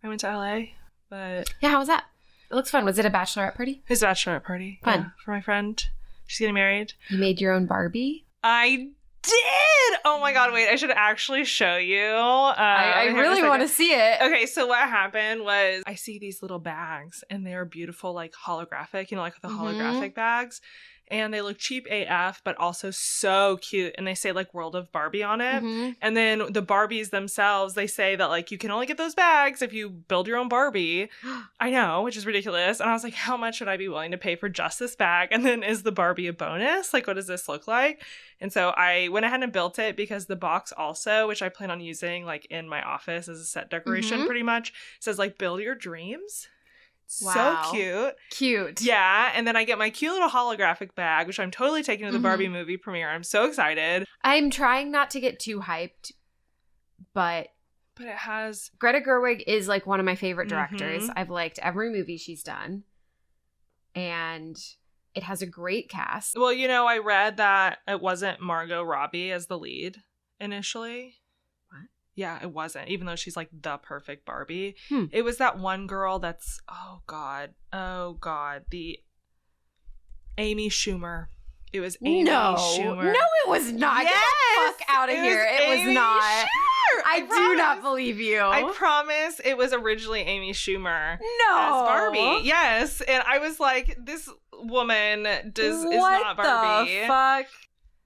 I went to LA, but... Yeah, how was that? It looks fun. Was it a bachelorette party? His bachelorette party. Fun. Yeah, for my friend. She's getting married. You made your own Barbie? I did! Oh my god, wait, I should actually show you. I really want to see it. Okay, so what happened was I see these little bags and they're beautiful, like holographic, like the holographic bags. And they look cheap AF, but also so cute. And they say like World of Barbie on it. And then the Barbies themselves, they say that like you can only get those bags if you build your own Barbie. I know, which is ridiculous. And I was like, how much would I be willing to pay for just this bag? And then is the Barbie a bonus? Like, what does this look like? And so I went ahead and built it because the box also, which I plan on using like in my office as a set decoration pretty much, says like build your dreams. Wow. So cute. Cute. Yeah. And then I get my cute little holographic bag, which I'm totally taking to the Barbie movie premiere. I'm so excited. I'm trying not to get too hyped, but it has... Greta Gerwig is like one of my favorite directors. I've liked every movie she's done. And it has a great cast. Well, I read that it wasn't Margot Robbie as the lead initially. Yeah, it wasn't, even though she's like the perfect Barbie. It was that one girl that's, oh God, the Amy Schumer. It was Amy Schumer. No, it was not. Yes, get the fuck out of here. It was not. Schumer. I do not believe you. I promise it was originally Amy Schumer. No. As Barbie. Yes. And I was like, this woman is not Barbie. What the fuck?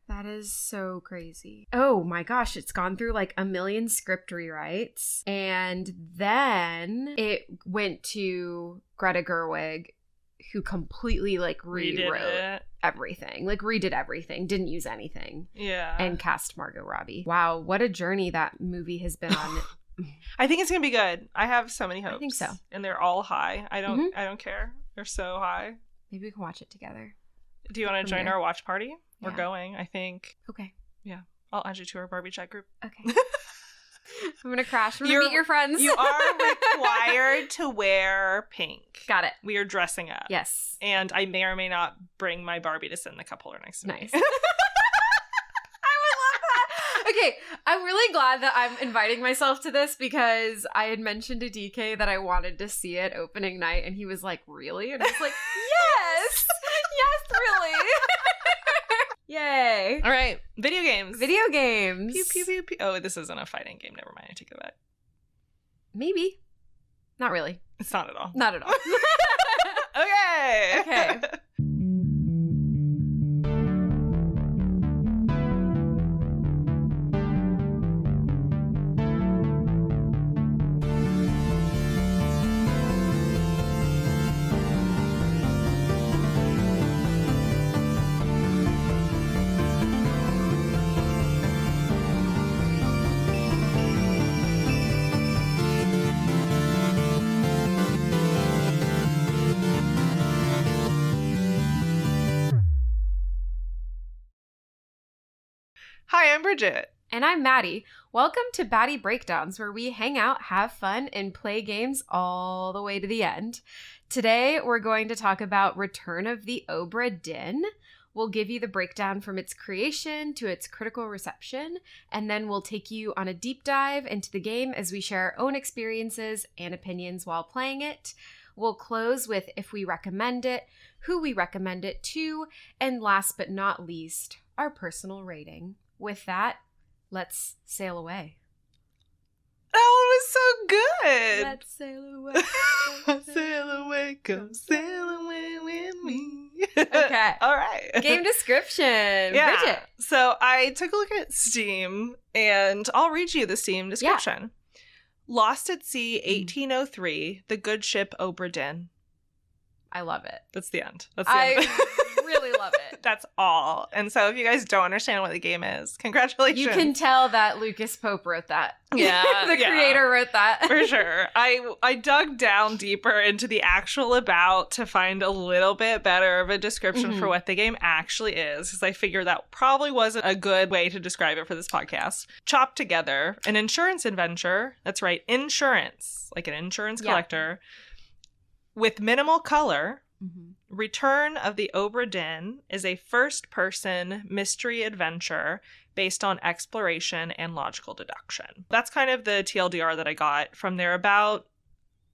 That is so crazy. Oh my gosh, it's gone through like a million script rewrites. And then it went to Greta Gerwig, who completely like rewrote everything. Like redid everything, didn't use anything. Yeah. And cast Margot Robbie. Wow, what a journey that movie has been on. I think it's going to be good. I have so many hopes. I think so. And they're all high. I don't care. They're so high. Maybe we can watch it together. Do you want to join our watch party? Yeah. We're going, I think. Okay. Yeah. I'll add you to our Barbie chat group. Okay. I'm going to crash. We're going to meet your friends. You are required to wear pink. Got it. We are dressing up. Yes. And I may or may not bring my Barbie to sit in the cup holder next to me. Nice. Okay, I'm really glad that I'm inviting myself to this because I had mentioned to DK that I wanted to see it opening night, and he was like, really? And I was like, yes! Yes, really! Yay. All right, video games. Video games. Pew, pew, pew, pew. Oh, this isn't a fighting game. Never mind, I take it back. Maybe. Not really. It's not at all. Not at all. Okay. Hi, I'm Bridget. And I'm Maddie. Welcome to Baddy Breakdowns, where we hang out, have fun, and play games all the way to the end. Today, we're going to talk about Return of the Obra Dinn. We'll give you the breakdown from its creation to its critical reception, and then we'll take you on a deep dive into the game as we share our own experiences and opinions while playing it. We'll close with if we recommend it, who we recommend it to, and last but not least, our personal rating. With that, let's sail away. That one was so good. Let's sail away. Sail away, come sail away with me. Okay. All right. Game description. Yeah. Bridget. So I took a look at Steam, and I'll read you the Steam description. Yeah. Lost at Sea, 1803, the good ship Obra Dinn. I love it. That's the end. That's the end. Really love it. That's all. And so if you guys don't understand what the game is, congratulations. You can tell that Lucas Pope wrote that. Yeah. The creator wrote that. For sure. I dug down deeper into the actual about to find a little bit better of a description for what the game actually is, because I figured that probably wasn't a good way to describe it for this podcast. Chopped together, an insurance adventure, that's right, insurance, like an insurance collector, with minimal color. Return of the Obra Dinn is a first-person mystery adventure based on exploration and logical deduction. That's kind of the TLDR that I got from their about.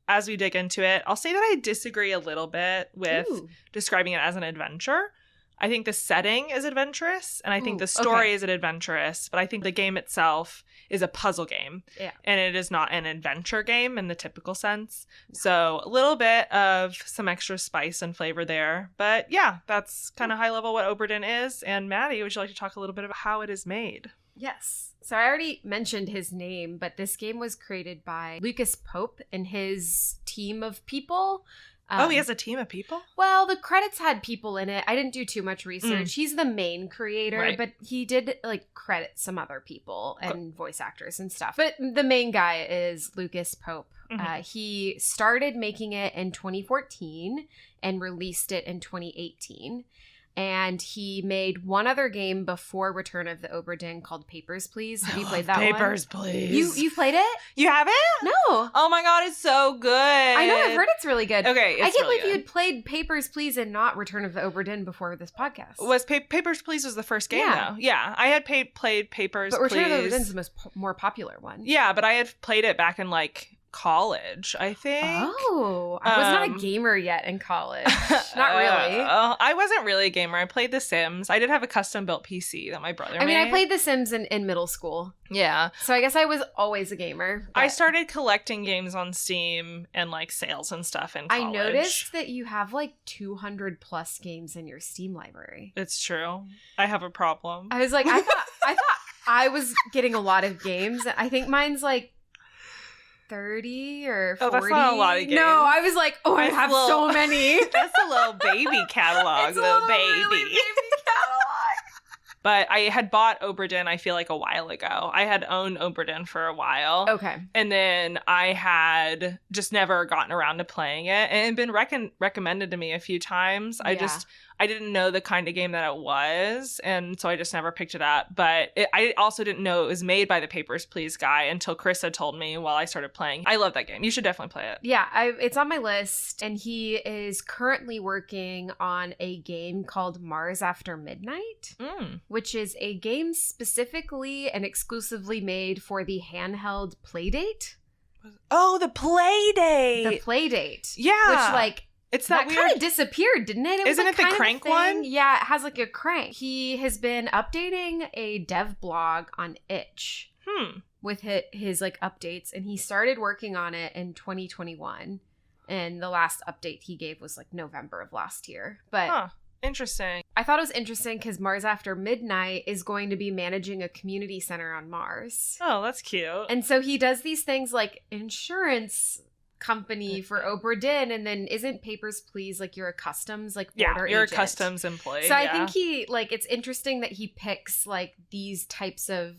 as we dig into it, I'll say that I disagree a little bit with describing it as an adventure. I think the setting is adventurous, and I think the story is adventurous, but I think the game itself is a puzzle game. Yeah. And it is not an adventure game in the typical sense. So a little bit of some extra spice and flavor there. But yeah, that's kind of high level what Obra Dinn is. And Maddie, would you like to talk a little bit about how it is made? Yes. So I already mentioned his name, but this game was created by Lucas Pope and his team of people. He has a team of people? Well, the credits had people in it. I didn't do too much research. He's the main creator, but he did like credit some other people and voice actors and stuff. But the main guy is Lucas Pope. He started making it in 2014 and released it in 2018. And he made one other game before Return of the Obra Dinn called Papers, Please. Have you played that one? Papers, Please. You played it? You haven't? No. Oh my god, it's so good. I know, I've heard it's really good. Okay, I can't believe you had played Papers, Please and not Return of the Obra Dinn before this podcast. Papers, Please was the first game, though. Yeah, I had played Papers, but Return Please. of the Obra Dinn is the more popular one. Yeah, but I had played it back in, like, college, I think. Oh, I was not a gamer yet in college. Not really. I wasn't really a gamer. I played The Sims. I did have a custom-built PC that my brother made. I played The Sims in middle school. Yeah. So I guess I was always a gamer. I started collecting games on Steam and, like, sales and stuff in college. I noticed that you have, like, 200 plus games in your Steam library. It's true. I have a problem. I was like, I thought I was getting a lot of games. I think mine's, like, 30 or 40. Oh, that's not a lot of games. No, I was like, I have so many. That's a little baby catalog, it's a baby catalog. But I had bought Obra Dinn, I feel like, a while ago. I had owned Obra Dinn for a while. Okay. And then I had just never gotten around to playing it. And it had been recommended to me a few times. I didn't know the kind of game that it was, and so I just never picked it up. But I also didn't know it was made by the Papers, Please guy until Chris had told me while I started playing. I love that game. You should definitely play it. Yeah, it's on my list, and he is currently working on a game called Mars After Midnight, which is a game specifically and exclusively made for the handheld Playdate. Oh, the Playdate! The Playdate. Yeah. Which, like, it's that kind of disappeared, didn't it? Isn't it the crank one? Yeah, it has like a crank. He has been updating a dev blog on Itch with his like updates, and he started working on it in 2021. And the last update he gave was like November of last year. But interesting. I thought it was interesting because Mars After Midnight is going to be managing a community center on Mars. Oh, that's cute. And so he does these things like insurance company for Obra Dinn, and then isn't Papers, Please like you're a customs like border you're agent. A customs employee. So I think he like it's interesting that he picks like these types of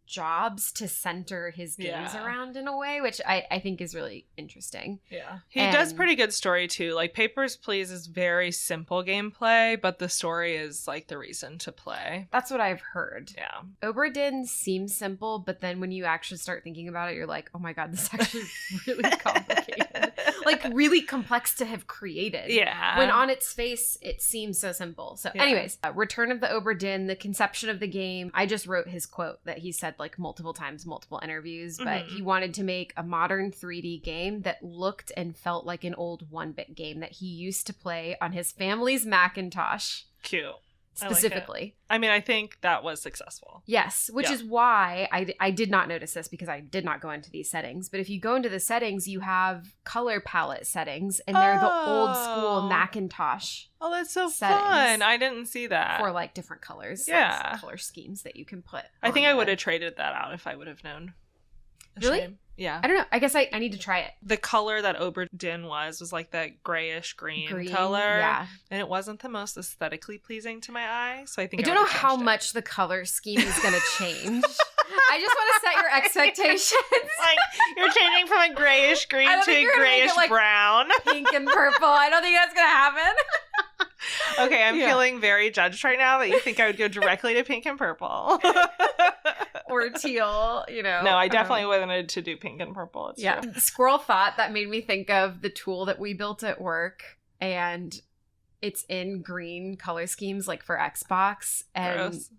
jobs to center his games around in a way, which I think is really interesting. Yeah. He does pretty good story too. Like Papers, Please is very simple gameplay, but the story is like the reason to play. That's what I've heard. Yeah. Obra Dinn seems simple, but then when you actually start thinking about it, you're like, oh my god, this is actually really complicated. Like really complex to have created. Yeah. When on its face, it seems so simple. So anyways, Return of the Obra Dinn, the conception of the game, I just wrote his quote that he said like multiple times, multiple interviews, but he wanted to make a modern 3D game that looked and felt like an old 1-bit game that he used to play on his family's Macintosh. Cute. Specifically. I mean, I think that was successful. Yes, which is why I did not notice this because I did not go into these settings. But if you go into the settings, you have color palette settings, and they're the old school Macintosh. Oh, that's so fun. I didn't see that. For like different colors. Yeah. Like, color schemes that you can put. I think I would have traded that out if I would have known. Really? Shame. Yeah. I don't know. I guess I need to try it. The color that Obra Dinn was like that grayish green color. Yeah. And it wasn't the most aesthetically pleasing to my eye. So I think I don't know how much the color scheme is going to change. I just want to set your expectations. Like, you're changing from a grayish green to a grayish brown. Pink and purple. I don't think that's going to happen. Okay, I'm feeling very judged right now that you think I would go directly to pink and purple. Or teal, you know. No, I definitely wanted to do pink and purple. It's true. Squirrel thought that made me think of the tool that we built at work, and it's in green color schemes like for Xbox. And gross.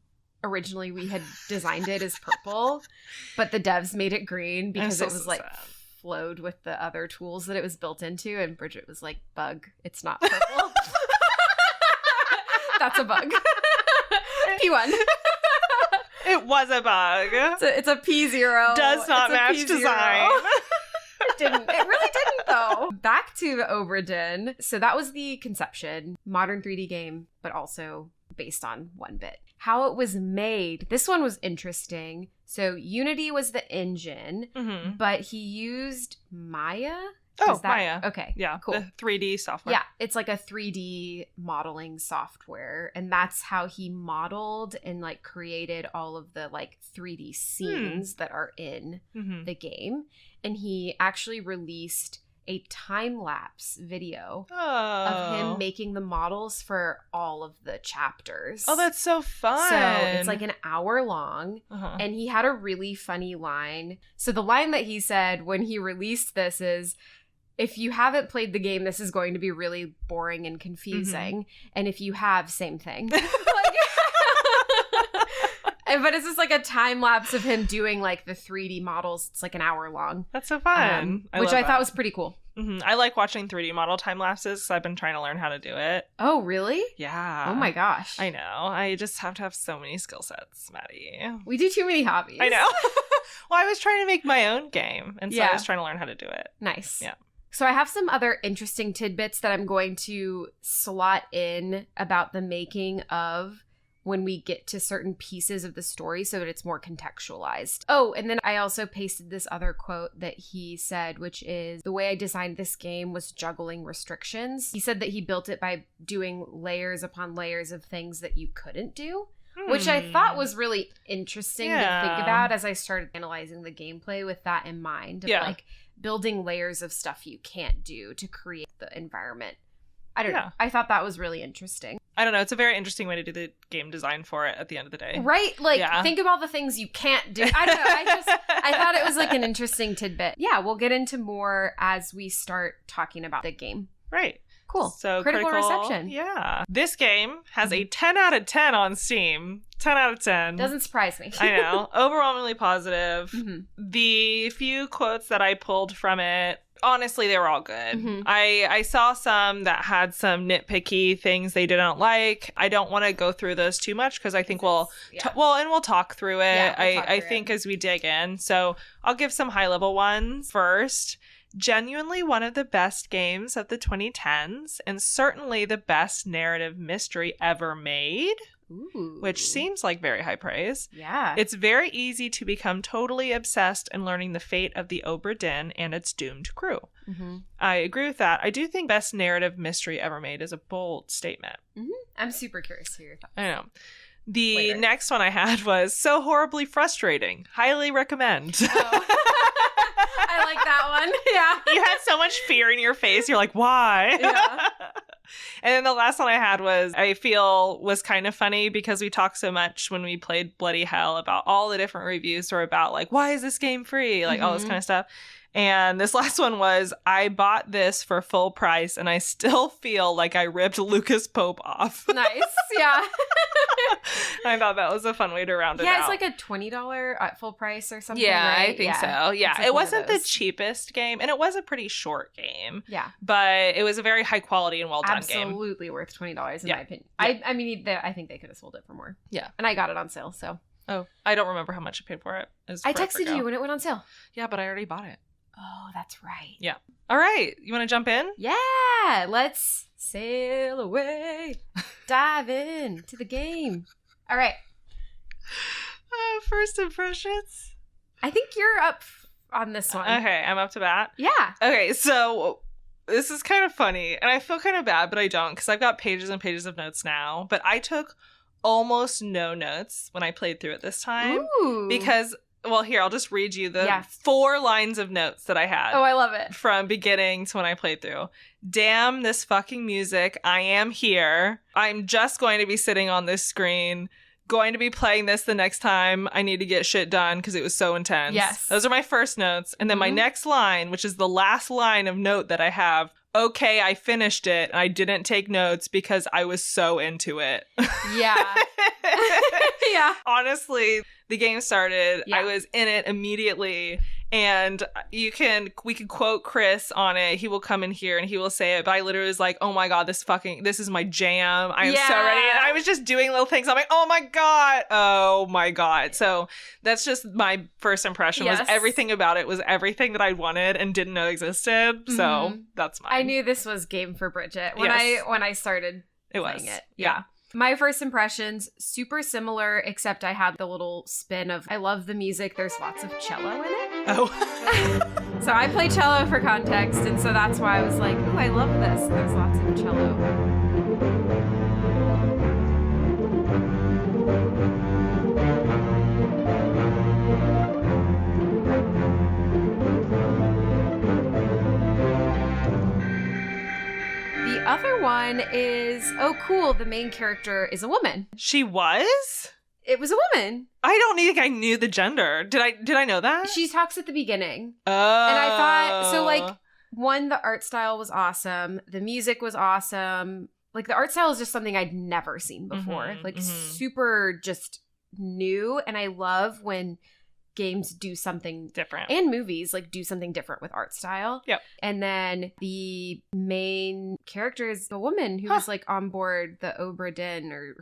Originally we had designed it as purple, but the devs made it green because it was like flowed with the other tools that it was built into. And Bridget was like, bug, it's not purple. That's a bug. P1. It was a bug. It's a P0. Does not match design. It didn't. It really didn't, though. Back to Obra Dinn. So that was the conception. Modern 3D game, but also based on 1-bit. How it was made. This one was interesting. So Unity was the engine, but he used Maya. Maya. Okay. Yeah. Cool. The 3D software. Yeah. It's like a 3D modeling software. And that's how he modeled and like created all of the like 3D scenes that are in the game. And he actually released a time-lapse video of him making the models for all of the chapters. Oh, that's so fun. So it's like an hour long, and he had a really funny line. So the line that he said when he released this is, if you haven't played the game, this is going to be really boring and confusing. And if you have, same thing. But it's just like a time lapse of him doing like the 3D models. It's like an hour long. That's so fun. Which I thought was pretty cool. I like watching 3D model time lapses because I've been trying to learn how to do it. Oh, really? Yeah. Oh my gosh. I know. I just have to have so many skill sets, Maddie. We do too many hobbies. I know. Well, I was trying to make my own game, and so I was trying to learn how to do it. Nice. Yeah. So I have some other interesting tidbits that I'm going to slot in about the making of when we get to certain pieces of the story so that it's more contextualized. Oh, and then I also pasted this other quote that he said, which is, the way I designed this game was juggling restrictions. He said that he built it by doing layers upon layers of things that you couldn't do, which I thought was really interesting to think about as I started analyzing the gameplay with that in mind. Of like building layers of stuff you can't do to create the environment. I don't know. I thought that was really interesting. I don't know. It's a very interesting way to do the game design for it at the end of the day. Right? Like, think of all the things you can't do. I don't know. I thought it was like an interesting tidbit. Yeah, we'll get into more as we start talking about the game. Right. Cool. So critical reception. Yeah. This game has a 10 out of 10 on Steam. 10 out of 10. Doesn't surprise me. I know. Overwhelmingly positive. The few quotes that I pulled from it, honestly, they were all good. I saw some that had some nitpicky things they didn't like. I don't want to go through those too much because I think we'll talk through it. Yeah, I think as we dig in. So I'll give some high level ones first. Genuinely one of the best games of the 2010s and certainly the best narrative mystery ever made. Ooh. Which seems like very high praise. Yeah. It's very easy to become totally obsessed in learning the fate of the Obra Dinn and its doomed crew. I agree with that. I do think best narrative mystery ever made is a bold statement. I'm super curious to hear your thoughts. I know. The next one I had was so horribly frustrating. Highly recommend. Oh. I like that one. Yeah. You had so much fear in your face. You're like, why? Yeah. And then the last one I had was, I feel was kind of funny because we talked so much when we played Bloody Hell about all the different reviews were about like, why is this game free? Like all this kind of stuff. And this last one was, I bought this for full price and I still feel like I ripped Lucas Pope off. Nice. Yeah. I thought that was a fun way to round it out. Yeah, it's like a $20 at full price or something, yeah, right? I think so. Yeah, like it wasn't the cheapest game and it was a pretty short game. Yeah. But it was a very high quality and well done game. Absolutely worth $20 in my opinion. Yeah. I mean, I think they could have sold it for more. Yeah. And I got it on sale, so. Oh, I don't remember how much I paid for it. I texted you when it went on sale. Yeah, but I already bought it. Oh, that's right. Yeah. All right. You want to jump in? Yeah. Let's sail away. Dive in to the game. All right. First impressions. I think you're up on this one. Okay. I'm up to bat. Yeah. Okay. So this is kind of funny and I feel kind of bad, but I don't because I've got pages and pages of notes now. But I took almost no notes when I played through it this time. Ooh. Because... Well, here, I'll just read you the 4 lines of notes that I had. Oh, I love it. From beginning to when I played through. Damn this fucking music. I am here. I'm just going to be sitting on this screen. Going to be playing this the next time I need to get shit done because it was so intense. Yes. Those are my first notes. And then my next line, which is the last line of note that I have. Okay, I finished it. And I didn't take notes because I was so into it. Yeah. Yeah. Honestly, the game started. Yeah. I was in it immediately. And we can quote Chris on it. He will come in here and he will say it. But I literally was like, oh my God, this is my jam. I am so ready. And I was just doing little things. I'm like, oh my God. So that's just my first impression was everything about it was everything that I wanted and didn't know existed. So that's mine. I knew this was game for Bridget when I started playing it. Yeah. My first impressions, super similar, except I had the little spin of, I love the music. There's lots of cello in it. Oh. So I play cello for context, and so that's why I was like, oh, I love this. There's lots of cello. The other one is, oh, cool, the main character is a woman. She was? It was a woman. I don't think I knew the gender. Did I know that? She talks at the beginning. Oh. And I thought, so like, one, the art style was awesome. The music was awesome. Like, the art style is just something I'd never seen before. Super just new. And I love when games do something different, and movies like do something different with art style. Yep. And then the main character is a woman who was like on board the Obra Dinn, or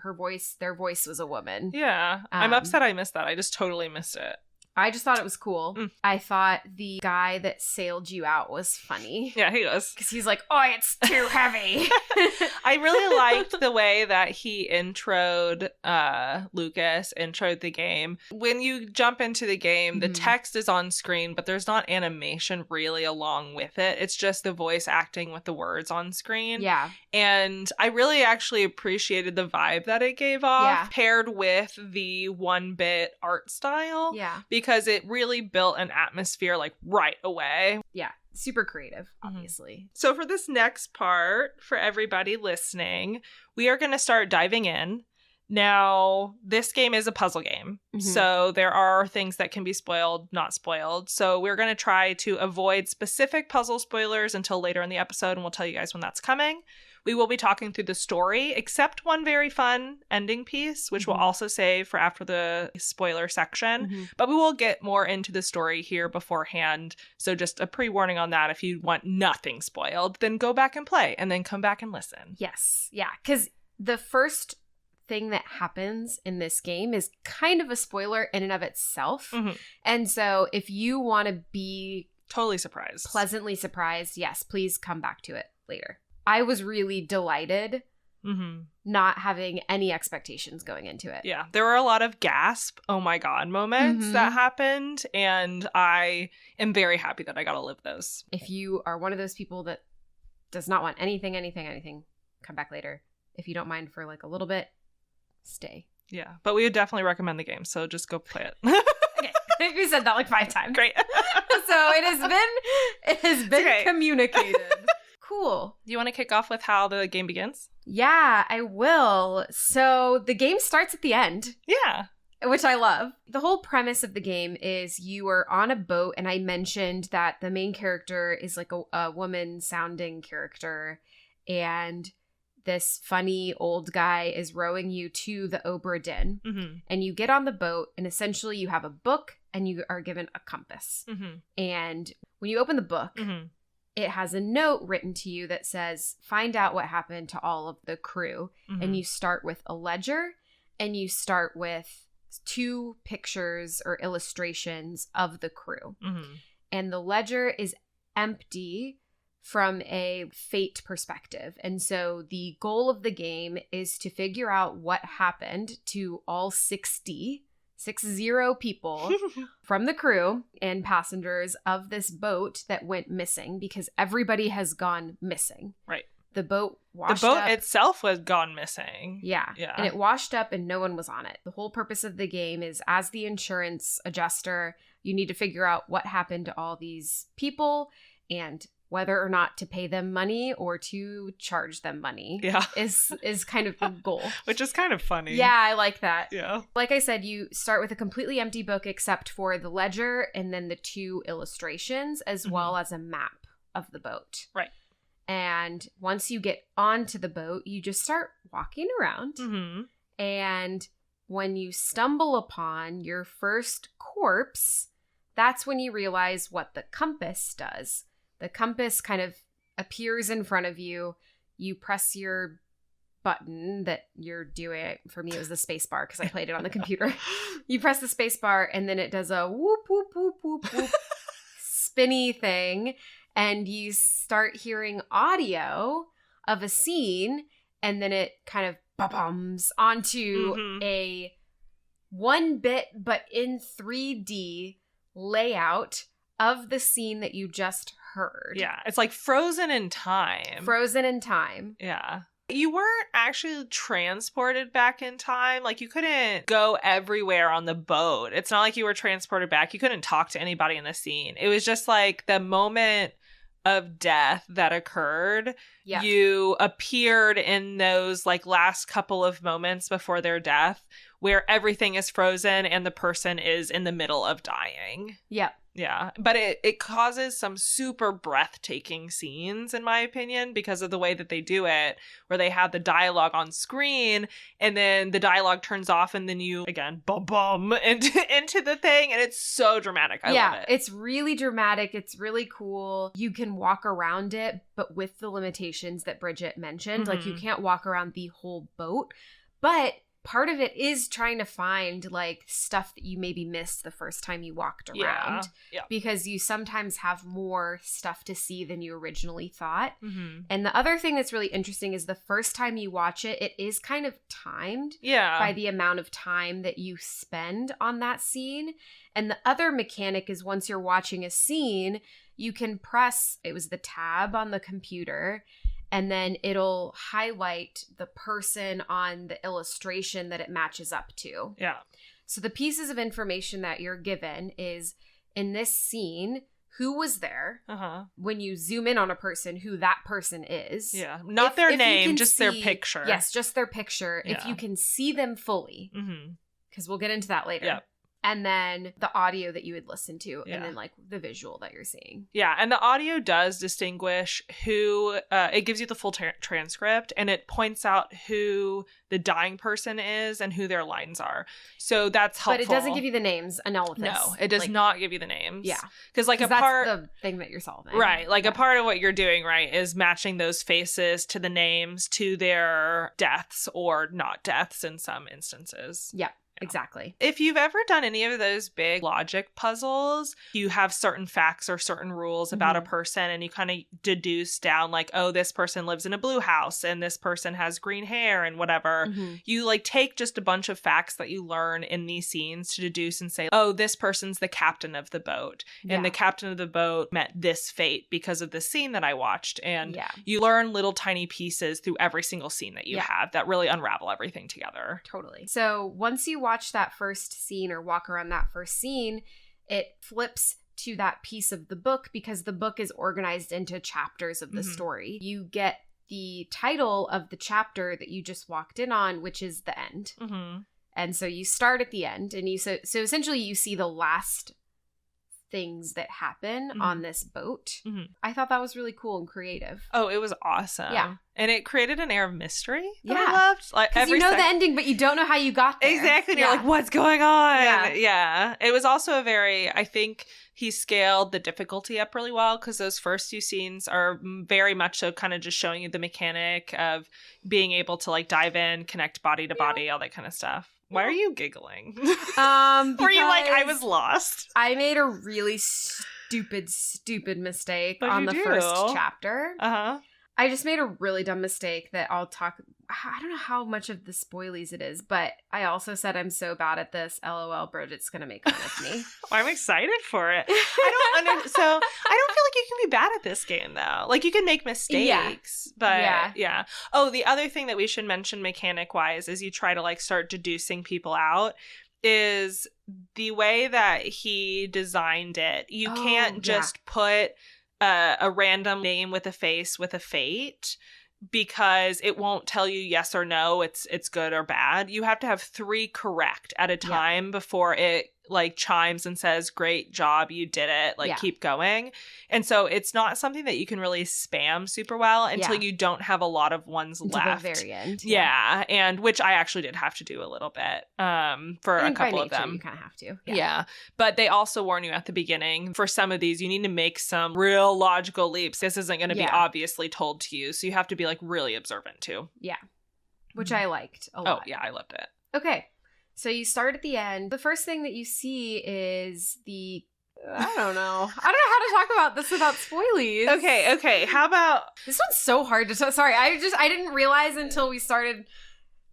their voice was a woman. Yeah. I'm upset I missed that. I just totally missed it. I just thought it was cool. I thought the guy that sailed you out was funny. Yeah, he was. Because he's like, oh, it's too heavy. I really liked the way that he introed the game. When you jump into the game, the text is on screen, but there's not animation really along with it. It's just the voice acting with the words on screen. Yeah. And I really actually appreciated the vibe that it gave off, paired with the 1-bit art style. Yeah. Because it really built an atmosphere like right away. Yeah. Super creative, obviously. So for this next part, for everybody listening, we are going to start diving in. Now, this game is a puzzle game. So there are things that can be spoiled, not spoiled. So we're going to try to avoid specific puzzle spoilers until later in the episode, and we'll tell you guys when that's coming. We will be talking through the story, except one very fun ending piece, which we'll also save for after the spoiler section. But we will get more into the story here beforehand. So just a pre-warning on that. If you want nothing spoiled, then go back and play and then come back and listen. Yes. Yeah. Because the first thing that happens in this game is kind of a spoiler in and of itself. And so if you want to be totally surprised, pleasantly surprised, yes, please come back to it later. I was really delighted not having any expectations going into it. Yeah. There were a lot of gasp, oh my God moments that happened. And I am very happy that I got to live those. If you are one of those people that does not want anything, come back later. If you don't mind for like a little bit, stay. Yeah. But we would definitely recommend the game. So just go play it. Okay. We said that like 5 times. Great. So it has been communicated. Cool. Do you want to kick off with how the game begins? Yeah, I will. So the game starts at the end. Yeah. Which I love. The whole premise of the game is you are on a boat, and I mentioned that the main character is like a woman-sounding character, and this funny old guy is rowing you to the Obra Dinn. And you get on the boat, and essentially you have a book, and you are given a compass. And when you open the book, it has a note written to you that says, find out what happened to all of the crew. And you start with a ledger, and you start with 2 pictures or illustrations of the crew. And the ledger is empty from a fate perspective. And so the goal of the game is to figure out what happened to all 60 people from the crew and passengers of this boat that went missing, because everybody has gone missing. Right. The boat washed up. The boat itself was gone missing. Yeah. And it washed up and no one was on it. The whole purpose of the game is, as the insurance adjuster, you need to figure out what happened to all these people and whether or not to pay them money or to charge them money is kind of the goal. Which is kind of funny. Yeah, I like that. Yeah. Like I said, you start with a completely empty book except for the ledger and then the 2 illustrations, as well as a map of the boat. Right. And once you get onto the boat, you just start walking around. And when you stumble upon your first corpse, that's when you realize what the compass does. The compass kind of appears in front of you. You press your button that you're doing. For me, it was the space bar because I played it on the computer. You press the space bar and then it does a whoop, whoop, whoop, whoop, whoop spinny thing. And you start hearing audio of a scene, and then it kind of bums onto a 1-bit but in 3D layout of the scene that you just heard. Yeah, it's like frozen in time. Frozen in time. Yeah. You weren't actually transported back in time. Like, you couldn't go everywhere on the boat. It's not like you were transported back. You couldn't talk to anybody in the scene. It was just like the moment of death that occurred. Yeah. You appeared in those like last couple of moments before their death where everything is frozen and the person is in the middle of dying. Yep. Yeah, but it causes some super breathtaking scenes, in my opinion, because of the way that they do it, where they have the dialogue on screen, and then the dialogue turns off, and then you, again, bum into the thing, and it's so dramatic. I love it. It's really dramatic. It's really cool. You can walk around it, but with the limitations that Bridget mentioned. Like, you can't walk around the whole boat, but part of it is trying to find like stuff that you maybe missed the first time you walked around. Yeah. Because you sometimes have more stuff to see than you originally thought. And the other thing that's really interesting is the first time you watch it, it is kind of timed by the amount of time that you spend on that scene. And the other mechanic is once you're watching a scene, you can press, it was the tab on the computer, and then it'll highlight the person on the illustration that it matches up to. Yeah. So the pieces of information that you're given is, in this scene, who was there. When you zoom in on a person, who that person is. Yeah. Not their name, just their picture. Yes, just their picture. Yeah. If you can see them fully. Because we'll get into that later. Yeah. And then the audio that you would listen to, and then like the visual that you're seeing. Yeah, and the audio does distinguish who, it gives you the full transcript, and it points out who the dying person is and who their lines are. So that's helpful. But it doesn't give you the names. Analysis. No, it does not give you the names. Yeah. Because like that's the thing that you're solving. Right. Like a part of what you're doing, right, is matching those faces to the names to their deaths or not deaths in some instances. Yeah. Exactly. If you've ever done any of those big logic puzzles, you have certain facts or certain rules about a person, and you kind of deduce down like, oh, this person lives in a blue house and this person has green hair and whatever. You like take just a bunch of facts that you learn in these scenes to deduce and say, oh, this person's the captain of the boat. And the captain of the boat met this fate because of the scene that I watched. And you learn little tiny pieces through every single scene that you have that really unravel everything together. Totally. So once you watch that first scene or walk around that first scene, it flips to that piece of the book because the book is organized into chapters of the story. You get the title of the chapter that you just walked in on, which is the end. And so you start at the end, and so essentially you see the last things that happen on this boat. I thought that was really cool and creative. Oh, it was awesome. Yeah. And it created an air of mystery that I loved. Like, because you know the ending, but you don't know how you got there. Exactly. And you're like, what's going on? Yeah. It was also I think he scaled the difficulty up really well, because those first few scenes are very much so kind of just showing you the mechanic of being able to like dive in, connect body to body, all that kind of stuff. Why are you giggling? Were you like, I was lost? I made a really stupid mistake on the first chapter. I just made a really dumb mistake that I'll talk. I don't know how much of the spoilies it is, but I also said I'm so bad at this. LOL, Bridget's gonna make fun of me. Well, I'm excited for it. So I don't feel like you can be bad at this game though. Like you can make mistakes, but yeah. Oh, the other thing that we should mention mechanic wise as you try to like start deducing people out is the way that he designed it. You can't just put a random name with a face with a fate, because it won't tell you yes or no, it's good or bad. You have to have 3 correct at a time before it like chimes and says, great job, you did it, like keep going. And so it's not something that you can really spam super well until you don't have a lot of ones left. Until the very end. Yeah. And which I actually did have to do a little bit for a couple of them. You kind of have to. Yeah. But they also warn you at the beginning, for some of these, you need to make some real logical leaps. This isn't going to be obviously told to you. So you have to be like really observant too. Yeah. Which I liked a lot. Oh, yeah. I loved it. Okay. So you start at the end. The first thing that you see is I don't know how to talk about this without spoilies. Okay. How about... This one's so hard to sorry. I didn't realize until we started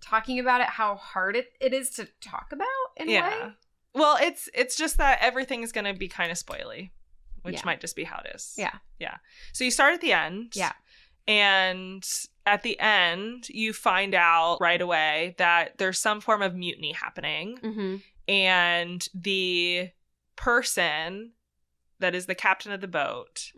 talking about it how hard it is to talk about in a way. Well, it's just that everything is going to be kind of spoily, which might just be how it is. Yeah. Yeah. So you start at the end. Yeah. And at the end, you find out right away that there's some form of mutiny happening. Mm-hmm. And the person that is the captain of the boat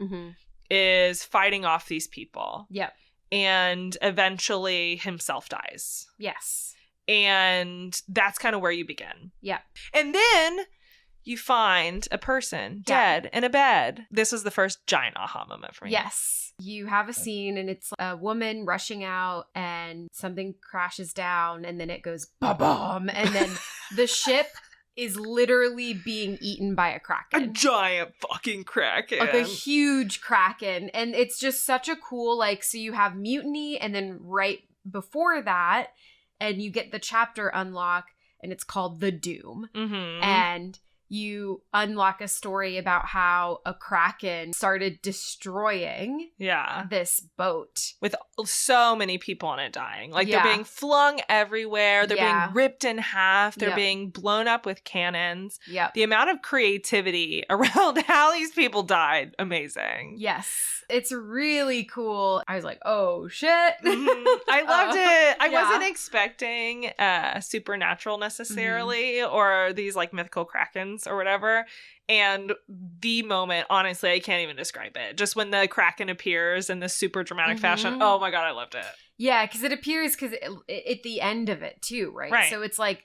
is fighting off these people. Yep. And eventually himself dies. Yes. And that's kind of where you begin. Yeah. And then you find a person dead in a bed. This was the first giant aha moment for me. Yes. You have a scene and it's a woman rushing out and something crashes down and then it goes ba-bomb. And then the ship is literally being eaten by a kraken. A giant fucking kraken. Like a huge kraken. And it's just such a cool, like, so you have mutiny and then right before that, and you get the chapter unlock and it's called The Doom. Mm-hmm. And you unlock a story about how a kraken started destroying this boat. With so many people on it dying. Like, they're being flung everywhere. They're being ripped in half. They're being blown up with cannons. Yep. The amount of creativity around how these people died, amazing. Yes. It's really cool. I was like, oh, shit. I loved it. I wasn't expecting supernatural necessarily or these, like, mythical krakens or whatever. And the moment, honestly, I can't even describe it. Just when the kraken appears in this super dramatic fashion. Oh my God, I loved it. Yeah, because it appears at the end of it too, right? So it's like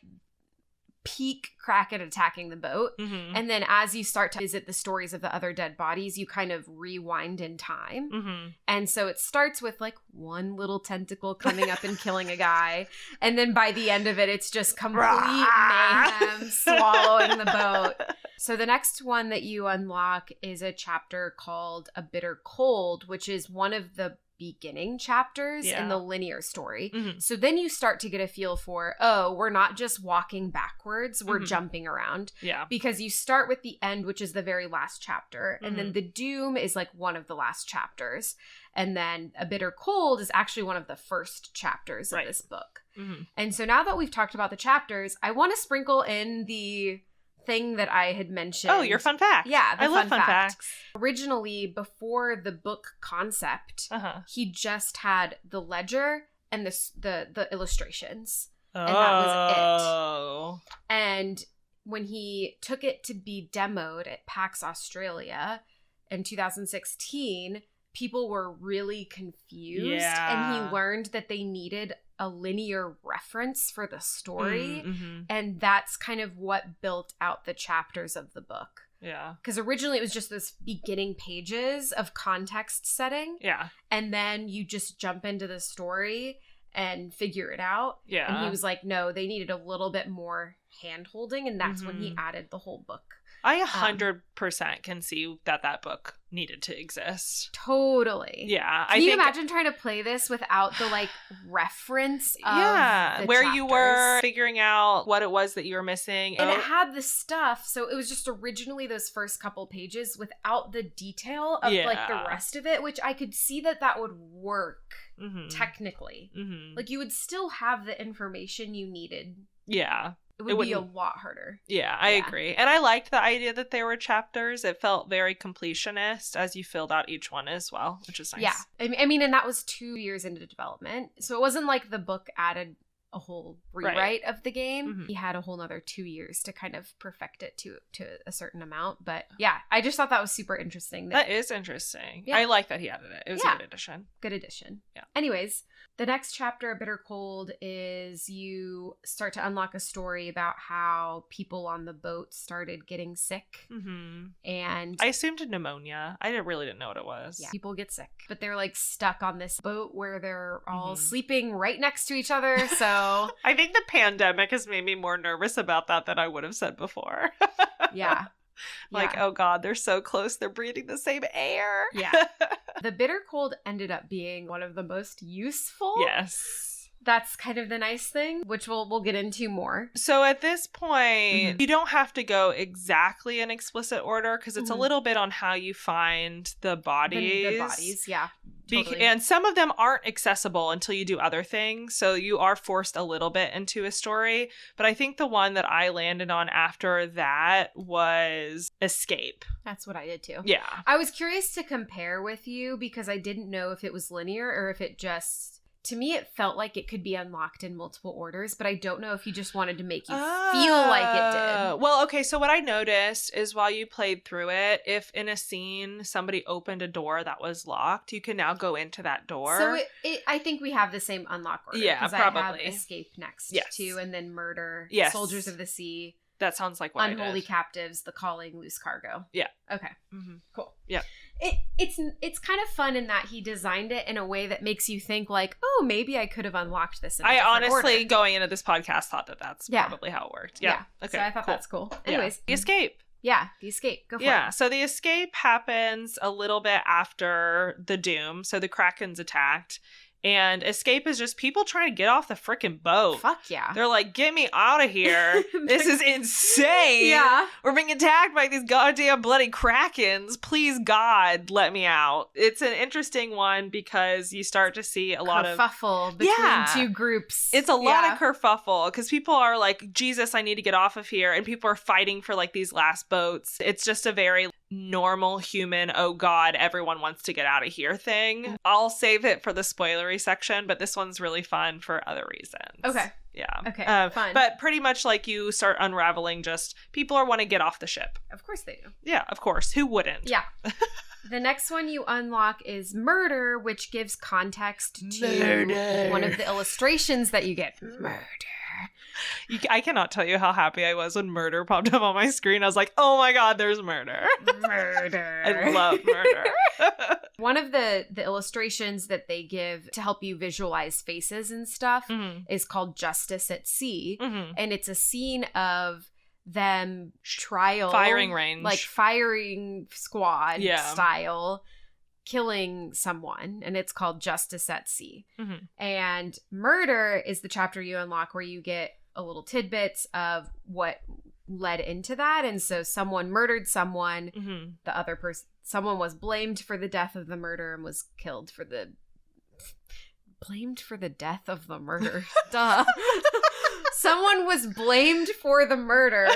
peak kraken attacking the boat. And then as you start to visit the stories of the other dead bodies, you kind of rewind in time. And so it starts with like one little tentacle coming up and killing a guy. And then by the end of it, it's just complete mayhem swallowing the boat. So the next one that you unlock is a chapter called A Bitter Cold, which is one of the beginning chapters in the linear story. So then you start to get a feel for, oh, we're not just walking backwards, we're jumping around. Yeah. Because you start with the end, which is the very last chapter. And then the Doom is like one of the last chapters. And then A Bitter Cold is actually one of the first chapters of this book. And so now that we've talked about the chapters, I want to sprinkle in the thing that I had mentioned. Oh, your fun fact. Yeah, I love fun facts. Originally, before the book concept, he just had the ledger and the illustrations. And that was it. And when he took it to be demoed at PAX Australia in 2016, people were really confused. And he learned that they needed a linear reference for the story. And that's kind of what built out the chapters of the book. Yeah. Because originally it was just this beginning pages of context setting. Yeah. And then you just jump into the story and figure it out. Yeah. And he was like, no, they needed a little bit more hand-holding. And that's when he added the whole book. I 100% can see that book needed to exist. Totally. Yeah. Can you imagine trying to play this without the, like, reference of the where chapters? You were figuring out what it was that you were missing. And it had the stuff, so it was just originally those first couple pages without the detail of, like, the rest of it, which I could see that would work technically. Like, you would still have the information you needed. Yeah. It would be a lot harder. Yeah, I agree. And I liked the idea that there were chapters. It felt very completionist as you filled out each one as well, which is nice. Yeah. I mean, and that was 2 years into development. So it wasn't like the book added a whole rewrite of the game. He had a whole nother 2 years to kind of perfect it to a certain amount. But yeah, I just thought that was super interesting. That is interesting. Yeah. I like that he added it. It was a good addition. Good addition. Yeah. Anyways, the next chapter, Bitter Cold, is you start to unlock a story about how people on the boat started getting sick. And I assumed pneumonia. I really didn't know what it was. Yeah, people get sick. But they're like stuck on this boat where they're all sleeping right next to each other. So I think the pandemic has made me more nervous about that than I would have said before. Yeah. Like, oh God, they're so close. They're breathing the same air. Yeah. The Bitter Cold ended up being one of the most useful. Yes. That's kind of the nice thing, which we'll get into more. So at this point, you don't have to go exactly in explicit order because it's a little bit on how you find the bodies. The bodies, yeah. Totally. And some of them aren't accessible until you do other things. So you are forced a little bit into a story. But I think the one that I landed on after that was Escape. That's what I did too. Yeah. I was curious to compare with you because I didn't know if it was linear or if it just... To me, it felt like it could be unlocked in multiple orders, but I don't know if you just wanted to make you feel like it did. Well, okay, so what I noticed is while you played through it, if in a scene somebody opened a door that was locked, you can now go into that door. So I think we have the same unlock order. Yeah, probably. I have Escape next too, and then Murder, Soldiers of the Sea. That sounds like what Unholy Captives, The Calling, Loose Cargo. Yeah. Okay. Cool. Yeah. It's kind of fun in that he designed it in a way that makes you think like, oh, maybe I could have unlocked this in a different honestly, order. going into this podcast, thought that that's probably how it worked. Yeah. Okay. So I thought that's cool. Anyways. The Escape. Yeah, the Escape. Go for it. Yeah, so the Escape happens a little bit after the Doom. So the Kraken's attacked. And Escape is just people trying to get off the freaking boat. Fuck yeah. They're like, get me out of here. This is insane. Yeah. We're being attacked by these goddamn bloody Krakens. Please, God, let me out. It's an interesting one because you start to see a lot of kerfuffle between two groups. It's a lot of kerfuffle because people are like, Jesus, I need to get off of here. And people are fighting for like these last boats. It's just a very normal human, oh God, everyone wants to get out of here thing. I'll save it for the spoilery section, but this one's really fun for other reasons. Okay. Yeah. Okay, fun. But pretty much like you start unraveling just people want to get off the ship. Of course they do. Yeah, of course. Who wouldn't? Yeah. The next one you unlock is Murder, which gives context to one of the illustrations that you get. Murder. I cannot tell you how happy I was when Murder popped up on my screen. I was like, oh my God, there's Murder. Murder. I love Murder. One of the illustrations that they give to help you visualize faces and stuff is called Justice at Sea. And it's a scene of them firing range, like firing squad style, killing someone, and it's called Justice at Sea. And Murder is the chapter you unlock where you get a little tidbits of what led into that. And so someone murdered someone, the other person, someone was blamed for the death of the murder and was killed for the death of the murder. Duh. Someone was blamed for the murder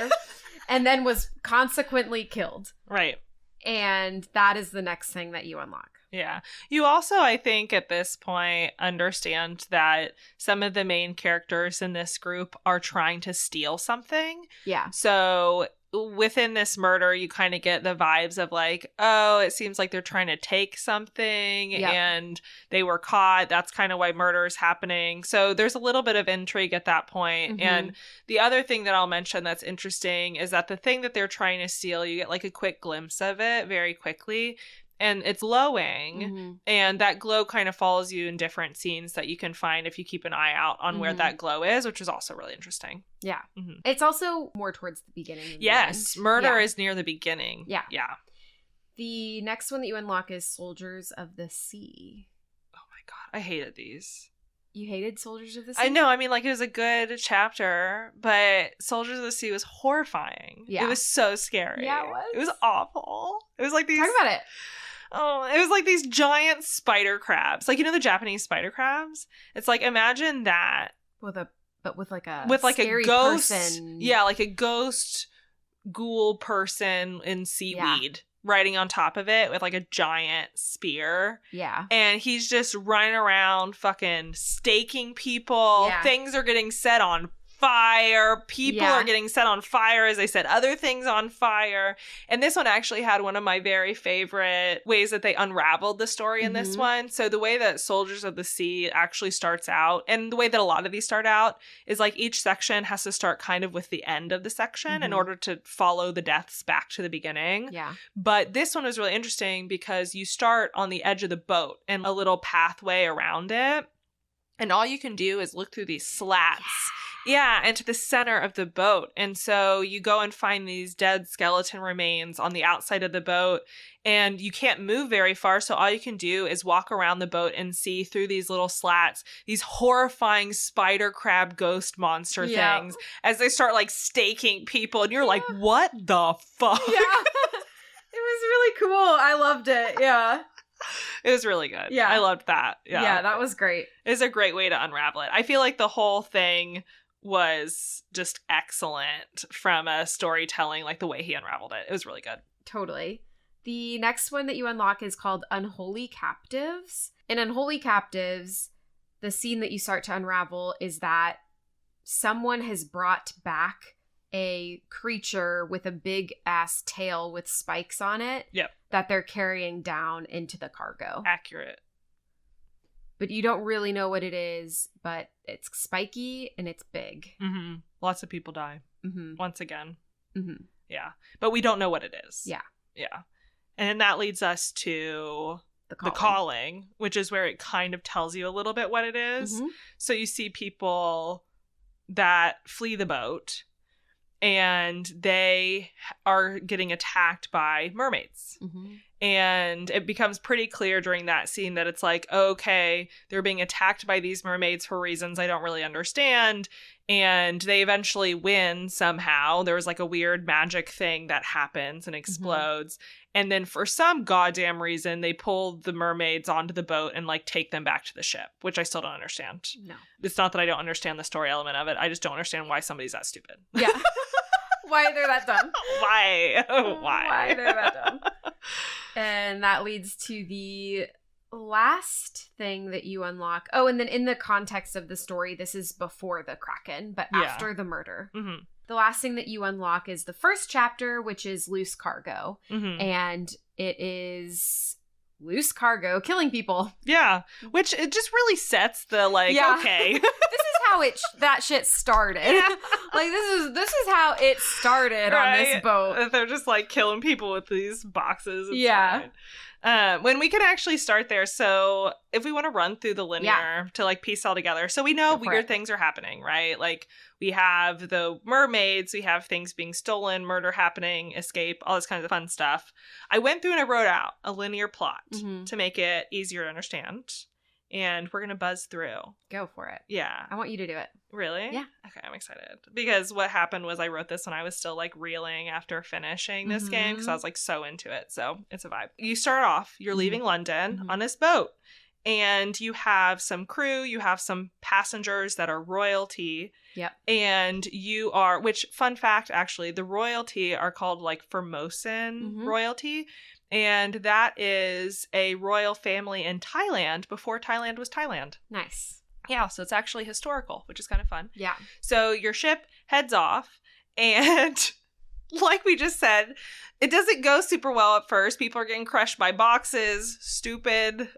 and then was consequently killed. Right. And that is the next thing that you unlock. Yeah. You also, I think, at this point, understand that some of the main characters in this group are trying to steal something. Yeah. So within this murder, you kind of get the vibes of like, oh, it seems like they're trying to take something and they were caught. That's kind of why murder is happening. So there's a little bit of intrigue at that point. And the other thing that I'll mention that's interesting is that the thing that they're trying to steal, you get like a quick glimpse of it very quickly. And it's glowing, and that glow kind of follows you in different scenes that you can find if you keep an eye out on where that glow is, which is also really interesting. Yeah. It's also more towards the beginning. Yes. Murder is near the beginning. Yeah. Yeah. The next one that you unlock is Soldiers of the Sea. Oh my God. I hated these. You hated Soldiers of the Sea? I know. I mean, like, it was a good chapter, but Soldiers of the Sea was horrifying. Yeah. It was so scary. Yeah, it was. It was awful. It was like these... Talk about it. Oh, it was like these giant spider crabs. Like, you know the Japanese spider crabs? It's like, imagine that. With a scary ghost person. Yeah, like a ghost ghoul person in seaweed. riding on top of it with like a giant spear. Yeah. And he's just running around fucking staking people. Yeah. Things are getting set on fire. People are getting set on fire as they set other things on fire. And this one actually had one of my very favorite ways that they unraveled the story in this one. So the way that Soldiers of the Sea actually starts out, and the way that a lot of these start out, is like each section has to start kind of with the end of the section in order to follow the deaths back to the beginning. Yeah. But this one was really interesting because you start on the edge of the boat and a little pathway around it. And all you can do is look through these slats. Yeah, into the center of the boat. And so you go and find these dead skeleton remains on the outside of the boat, and you can't move very far. So all you can do is walk around the boat and see through these little slats these horrifying spider crab ghost monster things as they start like staking people. And you're like, what the fuck? Yeah. It was really cool. I loved it. Yeah. It was really good. Yeah. I loved that. Yeah, that was great. It was a great way to unravel it. I feel like the whole thing was just excellent from a storytelling, like the way he unraveled it. It was really good. Totally. The next one that you unlock is called Unholy Captives. In Unholy Captives, the scene that you start to unravel is that someone has brought back a creature with a big ass tail with spikes on it. Yep. That they're carrying down into the cargo. Accurate. But you don't really know what it is, but it's spiky and it's big. Mm-hmm. Lots of people die. Mm-hmm. Once again. Mm-hmm. Yeah. But we don't know what it is. Yeah. Yeah. And then that leads us to the calling, which is where it kind of tells you a little bit what it is. Mm-hmm. So you see people that flee the boat, and they are getting attacked by mermaids. Mm-hmm. And it becomes pretty clear during that scene that it's like, okay, they're being attacked by these mermaids for reasons I don't really understand. And they eventually win somehow. There was like a weird magic thing that happens and explodes. And then for some goddamn reason, they pull the mermaids onto the boat and like take them back to the ship, which I still don't understand. No. It's not that I don't understand the story element of it. I just don't understand why somebody's that stupid. Yeah. Why they're that dumb. Why? Why they're that dumb. And that leads to the last thing that you unlock. Oh, and then in the context of the story, this is before the Kraken, but after the murder. Mm-hmm. The last thing that you unlock is the first chapter, which is loose cargo. Mm-hmm. And it is loose cargo killing people. Yeah, which it just really sets the like, okay. This is how that shit started. Yeah. Like this is how it started on this boat. They're just like killing people with these boxes. It's fine. When we can actually start there. So if we want to run through the linear to like piece all together. So we know weird things are happening, right? Like we have the mermaids, we have things being stolen, murder happening, escape, all this kind of fun stuff. I went through and I wrote out a linear plot to make it easier to understand. And we're going to buzz through. Go for it. Yeah. I want you to do it. Really? Yeah. Okay, I'm excited. Because what happened was I wrote this when I was still like reeling after finishing this game because I was like so into it. So it's a vibe. You start off, you're leaving London on this boat. And you have some crew, you have some passengers that are royalty. Yep. And you are, which fun fact, actually, the royalty are called like Formosan royalty. And that is a royal family in Thailand before Thailand was Thailand. Nice. Yeah, so it's actually historical, which is kind of fun. Yeah. So your ship heads off, and like we just said, it doesn't go super well at first. People are getting crushed by boxes. Stupid.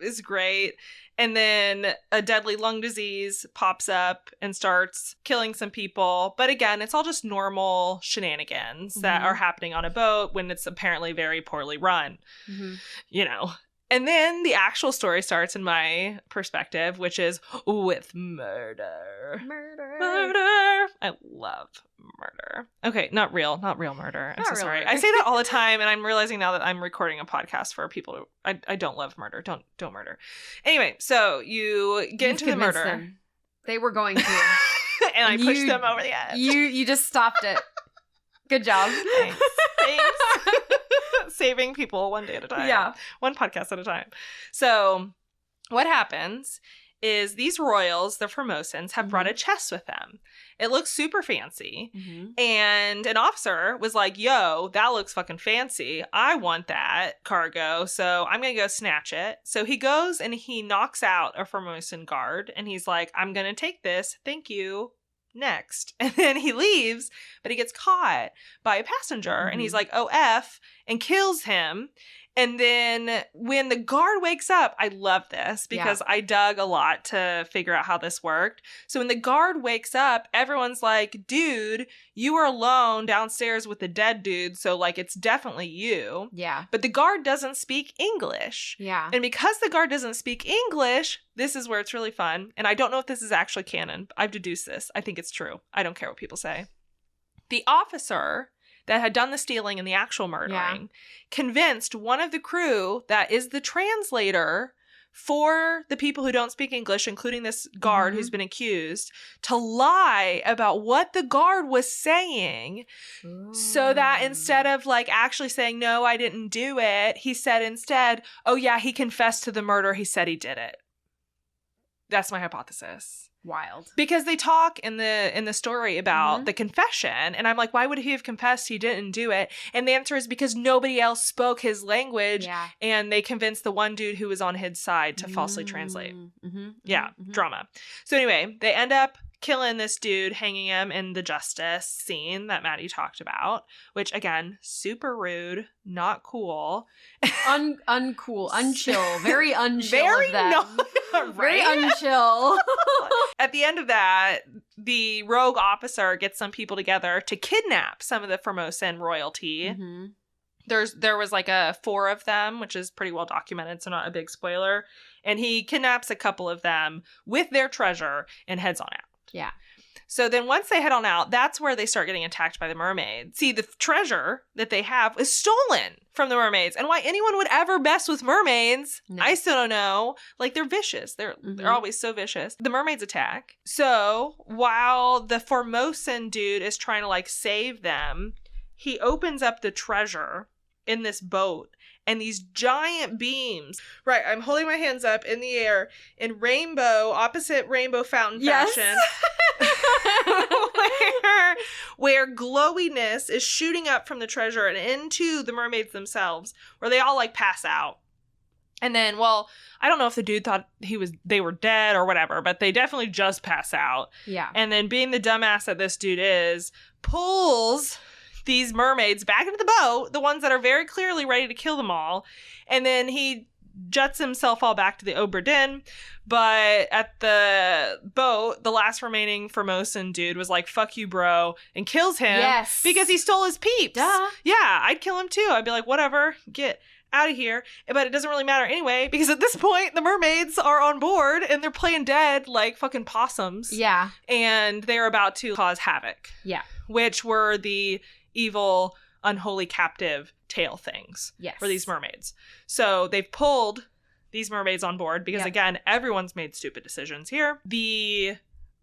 Is great. And then a deadly lung disease pops up and starts killing some people. But again, it's all just normal shenanigans that are happening on a boat when it's apparently very poorly run. You know. And then the actual story starts in my perspective, which is with murder. Murder. I love murder. Okay, not real murder. I'm so sorry. Murder. I say that all the time, and I'm realizing now that I'm recording a podcast for people who I don't love murder. Don't murder. Anyway, so you get into the murder. Them. They were going to. And I pushed them over the edge. You just stopped it. Good job. Thanks. Saving people one day at a time. Yeah. One podcast at a time. So what happens is these royals, the Formosans, have brought a chest with them. It looks super fancy. And an officer was like, yo, that looks fucking fancy. I want that cargo, so I'm going to go snatch it. So he goes and he knocks out a Formosan guard, and he's like, I'm going to take this. Thank you. Next. And then he leaves, but he gets caught by a passenger, and he's like, oh, F, and kills him. And then when the guard wakes up, I love this because I dug a lot to figure out how this worked. So when the guard wakes up, everyone's like, dude, you were alone downstairs with the dead dude. So like, it's definitely you. Yeah. But the guard doesn't speak English. Yeah. And because the guard doesn't speak English, this is where it's really fun. And I don't know if this is actually canon. I've deduced this. I think it's true. I don't care what people say. The officer that had done the stealing and the actual murdering convinced one of the crew that is the translator for the people who don't speak English, including this guard who's been accused, to lie about what the guard was saying. So that instead of like actually saying, no, I didn't do it, he said instead, oh yeah, he confessed to the murder. He said he did it. That's my hypothesis. Wild. Because they talk in the story about the confession, and I'm like, why would he have confessed he didn't do it? And the answer is because nobody else spoke his language, and they convinced the one dude who was on his side to falsely translate. Drama. So anyway, they end up killing this dude, hanging him in the justice scene that Maddie talked about, which again, super rude, not cool. Uncool, unchill, very unchill very of them. Right? Very unchill. At the end of that, the rogue officer gets some people together to kidnap some of the Formosan royalty. There was like 4 of them, which is pretty well documented, so not a big spoiler. And he kidnaps a couple of them with their treasure and heads on out. Yeah. So then once they head on out, that's where they start getting attacked by the mermaids. See, the treasure that they have is stolen from the mermaids. And why anyone would ever mess with mermaids, I still don't know. Like, they're vicious. They're always so vicious. The mermaids attack. So while the Formosan dude is trying to, like, save them, he opens up the treasure in this boat. And these giant beams, right, I'm holding my hands up in the air in opposite rainbow fountain fashion. Where glowiness is shooting up from the treasure and into the mermaids themselves, where they all like pass out. And then, well, I don't know if the dude thought they were dead or whatever, but they definitely just pass out. Yeah. And then being the dumbass that this dude is, pulls these mermaids back into the boat, the ones that are very clearly ready to kill them all, and then he juts himself all back to the Obra Dinn. But at the boat, the last remaining Formosan dude was like, fuck you, bro, and kills him because he stole his peeps. Duh. Yeah, I'd kill him too. I'd be like, whatever, get out of here. But it doesn't really matter anyway, because at this point, the mermaids are on board and they're playing dead like fucking possums. Yeah. And they're about to cause havoc. Yeah. Which were the evil, unholy captive tail things for these mermaids. So they've pulled these mermaids on board because, again, everyone's made stupid decisions here. The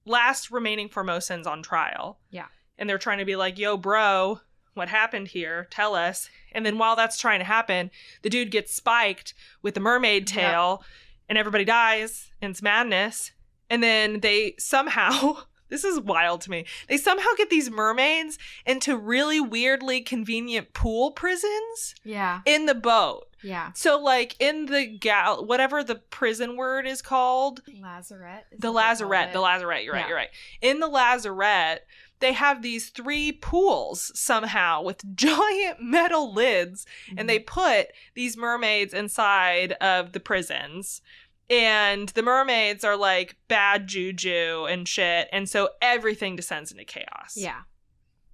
last remaining Formosans on trial. Yeah. And they're trying to be like, yo, bro, what happened here? Tell us. And then while that's trying to happen, the dude gets spiked with the mermaid tail and everybody dies and it's madness. And then they somehow... This is wild to me. They somehow get these mermaids into really weirdly convenient pool prisons. Yeah. In the boat. Yeah. So, like, in the whatever the prison word is called. Lazarette. The lazarette. You're right. In the lazarette, they have these 3 pools somehow with giant metal lids. And they put these mermaids inside of the prisons. And the mermaids are like bad juju and shit. And so everything descends into chaos. Yeah.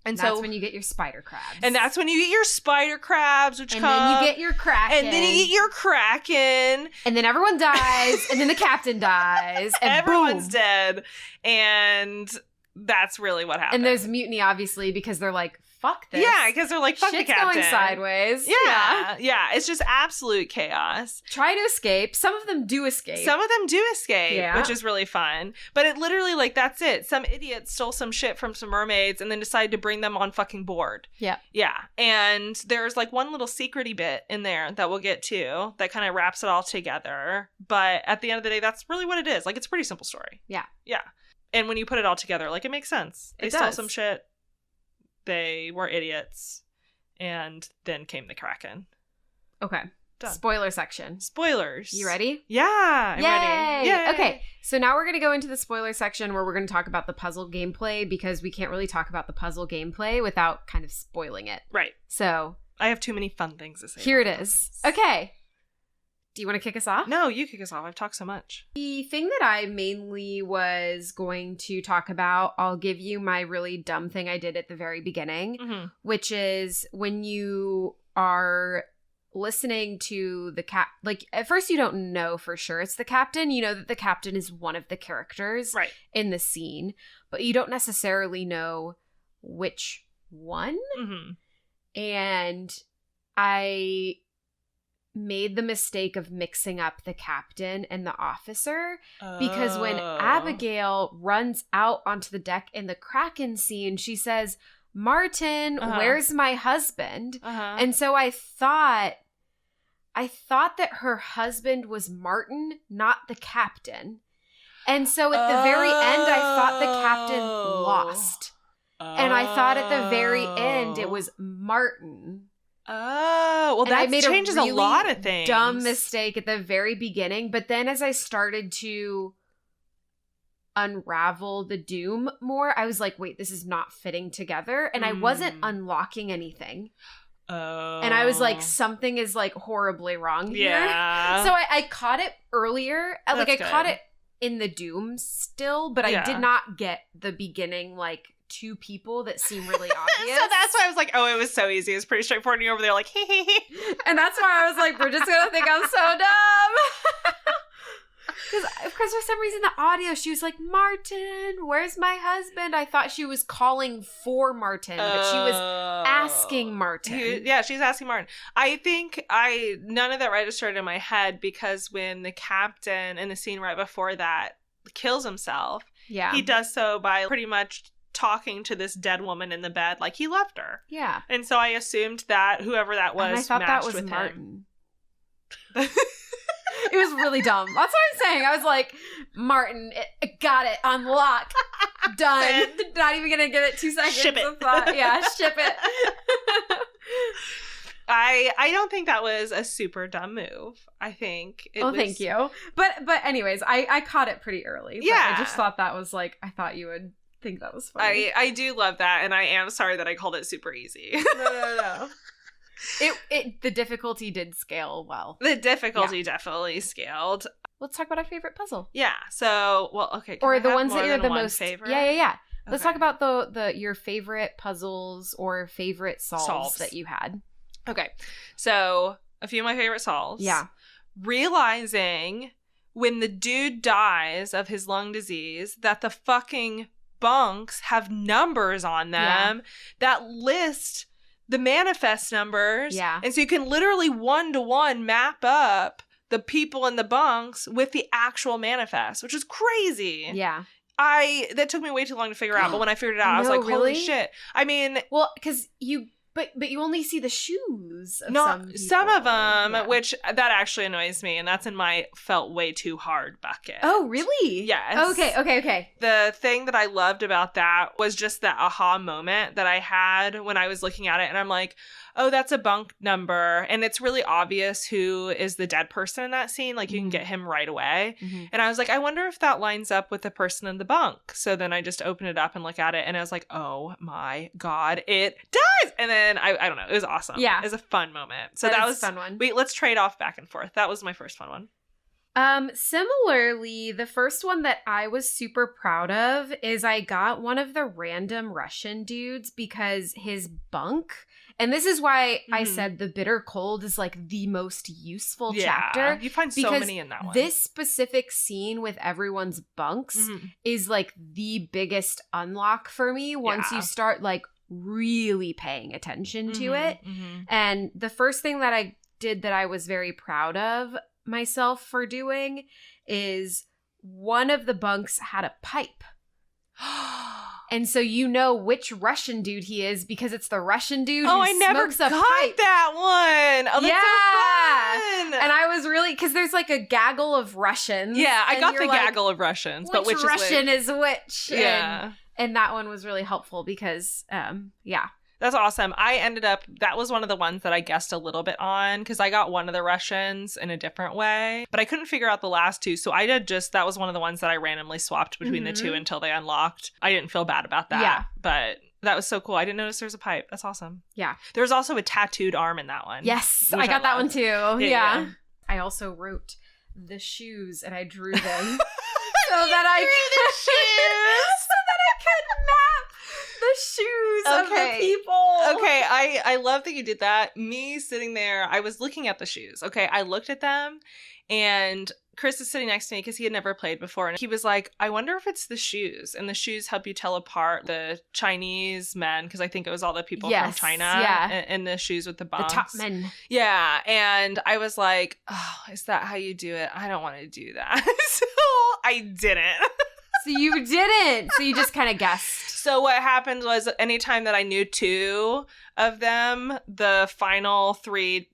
And that's when you get your spider crabs. And that's when you get your spider crabs, which come. And then you get your kraken. And then you get your kraken. And then everyone dies. And then the captain dies. And everyone's dead. And that's really what happens. And there's mutiny, obviously, because they're like, fuck this. Yeah, because they're like, fuck Shit's the captain. going sideways. Yeah. It's just absolute chaos. Try to escape. Some of them do escape. Some of them do escape, which is really fun. But it literally, like, that's it. Some idiot stole some shit from some mermaids and then decided to bring them on fucking board. Yeah. Yeah. And there's, like, one little secret-y bit in there that we'll get to that kind of wraps it all together. But at the end of the day, that's really what it is. Like, it's a pretty simple story. Yeah. Yeah. And when you put it all together, like, it makes sense. They stole some shit. They were idiots. And then came the Kraken. Okay. Done. Spoiler section. Spoilers. You ready? Yeah, I'm ready. Yay. Okay, so now we're going to go into the spoiler section where we're going to talk about the puzzle gameplay because we can't really talk about the puzzle gameplay without kind of spoiling it. Right. So I have too many fun things to say. Here it is. Okay. Do you want to kick us off? No, you kick us off. I've talked so much. The thing that I mainly was going to talk about, I'll give you my really dumb thing I did at the very beginning, which is when you are listening to the like, at first you don't know for sure it's the captain. You know that the captain is one of the characters in the scene, but you don't necessarily know which one. And I made the mistake of mixing up the captain and the officer because when Abigail runs out onto the deck in the Kraken scene, she says, Martin, where's my husband? And so I thought that her husband was Martin, not the captain. And so at the very end, I thought the captain lost. And I thought at the very end, it was Martin. Oh, well, that changes a lot of things. Dumb mistake at the very beginning. But then as I started to unravel the doom more, I was like, wait, this is not fitting together. And I wasn't unlocking anything. And I was like, something is like horribly wrong here. Yeah. So I caught it earlier. Like I caught it in the doom still, but I did not get the beginning, like, two people that seem really obvious. So that's why I was like, oh, it was so easy. It's pretty straightforward. And you're over there like, hee hee hee. And that's why I was like, we're just going to think I'm so dumb. Because for some reason, the audio, she was like, Martin, where's my husband? I thought she was calling for Martin, but she was asking Martin. She's asking Martin. I think none of that registered in my head because when the captain in the scene right before that kills himself, he does so by pretty much talking to this dead woman in the bed like he loved her. Yeah. And so I assumed that whoever that was, and I thought that was Martin. It was really dumb. That's what I'm saying. I was like, Martin, got it, unlock, done. Not even gonna give it 2 seconds ship it. of thought. Yeah, ship it. I don't think that was a super dumb move. I think it was... thank you. But anyways, I caught it pretty early. Yeah. I just thought that was like, I thought you would think that was funny. I do love that, and I am sorry that I called it super easy. No. The difficulty did scale well. The difficulty definitely scaled. Let's talk about our favorite puzzle. Yeah. So, well, okay. Or the ones that you're the most favorite. Yeah. Let's talk about the your favorite puzzles or favorite solves that you had. Okay. So, a few of my favorite solves. Yeah. Realizing when the dude dies of his lung disease that the fucking bunks have numbers on them that list the manifest numbers. Yeah. And so you can literally 1-to-1 map up the people in the bunks with the actual manifest, which is crazy. Yeah. That took me way too long to figure out, but when I figured it out, I was like, holy shit. I mean, well, because but you only see the shoes of some of them, which that actually annoys me, and that's in my felt way too hard bucket. Oh, really? Yes. Okay. The thing that I loved about that was just that aha moment that I had when I was looking at it, and I'm like, oh, that's a bunk number, and it's really obvious who is the dead person in that scene. Like, you can get him right away. And I was like, I wonder if that lines up with the person in the bunk. So then I just opened it up and look at it, and I was like, oh my god, it does! And then I don't know, it was awesome. Yeah, it was a fun moment. So that was a fun one. Let's trade off back and forth. That was my first fun one. Similarly, the first one that I was super proud of is I got one of the random Russian dudes because his bunk, and this is why I said the bitter cold is like the most useful chapter. You find so many in that one. This specific scene with everyone's bunks is like the biggest unlock for me once you start like really paying attention to it. And the first thing that I did that I was very proud of myself for doing is one of the bunks had a pipe. And so you know which Russian dude he is because it's the Russian dude who I never smokes a got pipe. that one. Oh, that's so fun. And I was really, because there's like a gaggle of Russians. Yeah, I got the like, gaggle of Russians, but which Russian is which? Yeah. And that one was really helpful because, yeah. That's awesome. I ended up, that was one of the ones that I guessed a little bit on because I got one of the Russians in a different way, but I couldn't figure out the last two. So I did that was one of the ones that I randomly swapped between the two until they unlocked. I didn't feel bad about that, but that was so cool. I didn't notice there's a pipe. That's awesome. Yeah. There's also a tattooed arm in that one. Yes, I got that one too. Yeah. Yeah. I also wrote the shoes and I drew them so that I could map the shoes of the people. Okay, I love that you did that. Me sitting there, I was looking at the shoes. Okay, I looked at them and Chris is sitting next to me because he had never played before. And he was like, I wonder if it's the shoes. And the shoes help you tell apart the Chinese men because I think it was all the people from China and the shoes with the bumps. The top men. Yeah. And I was like, oh, is that how you do it? I don't want to do that. So I didn't. So you didn't. So you just kind of guessed. So what happened was anytime that I knew two of them, the final three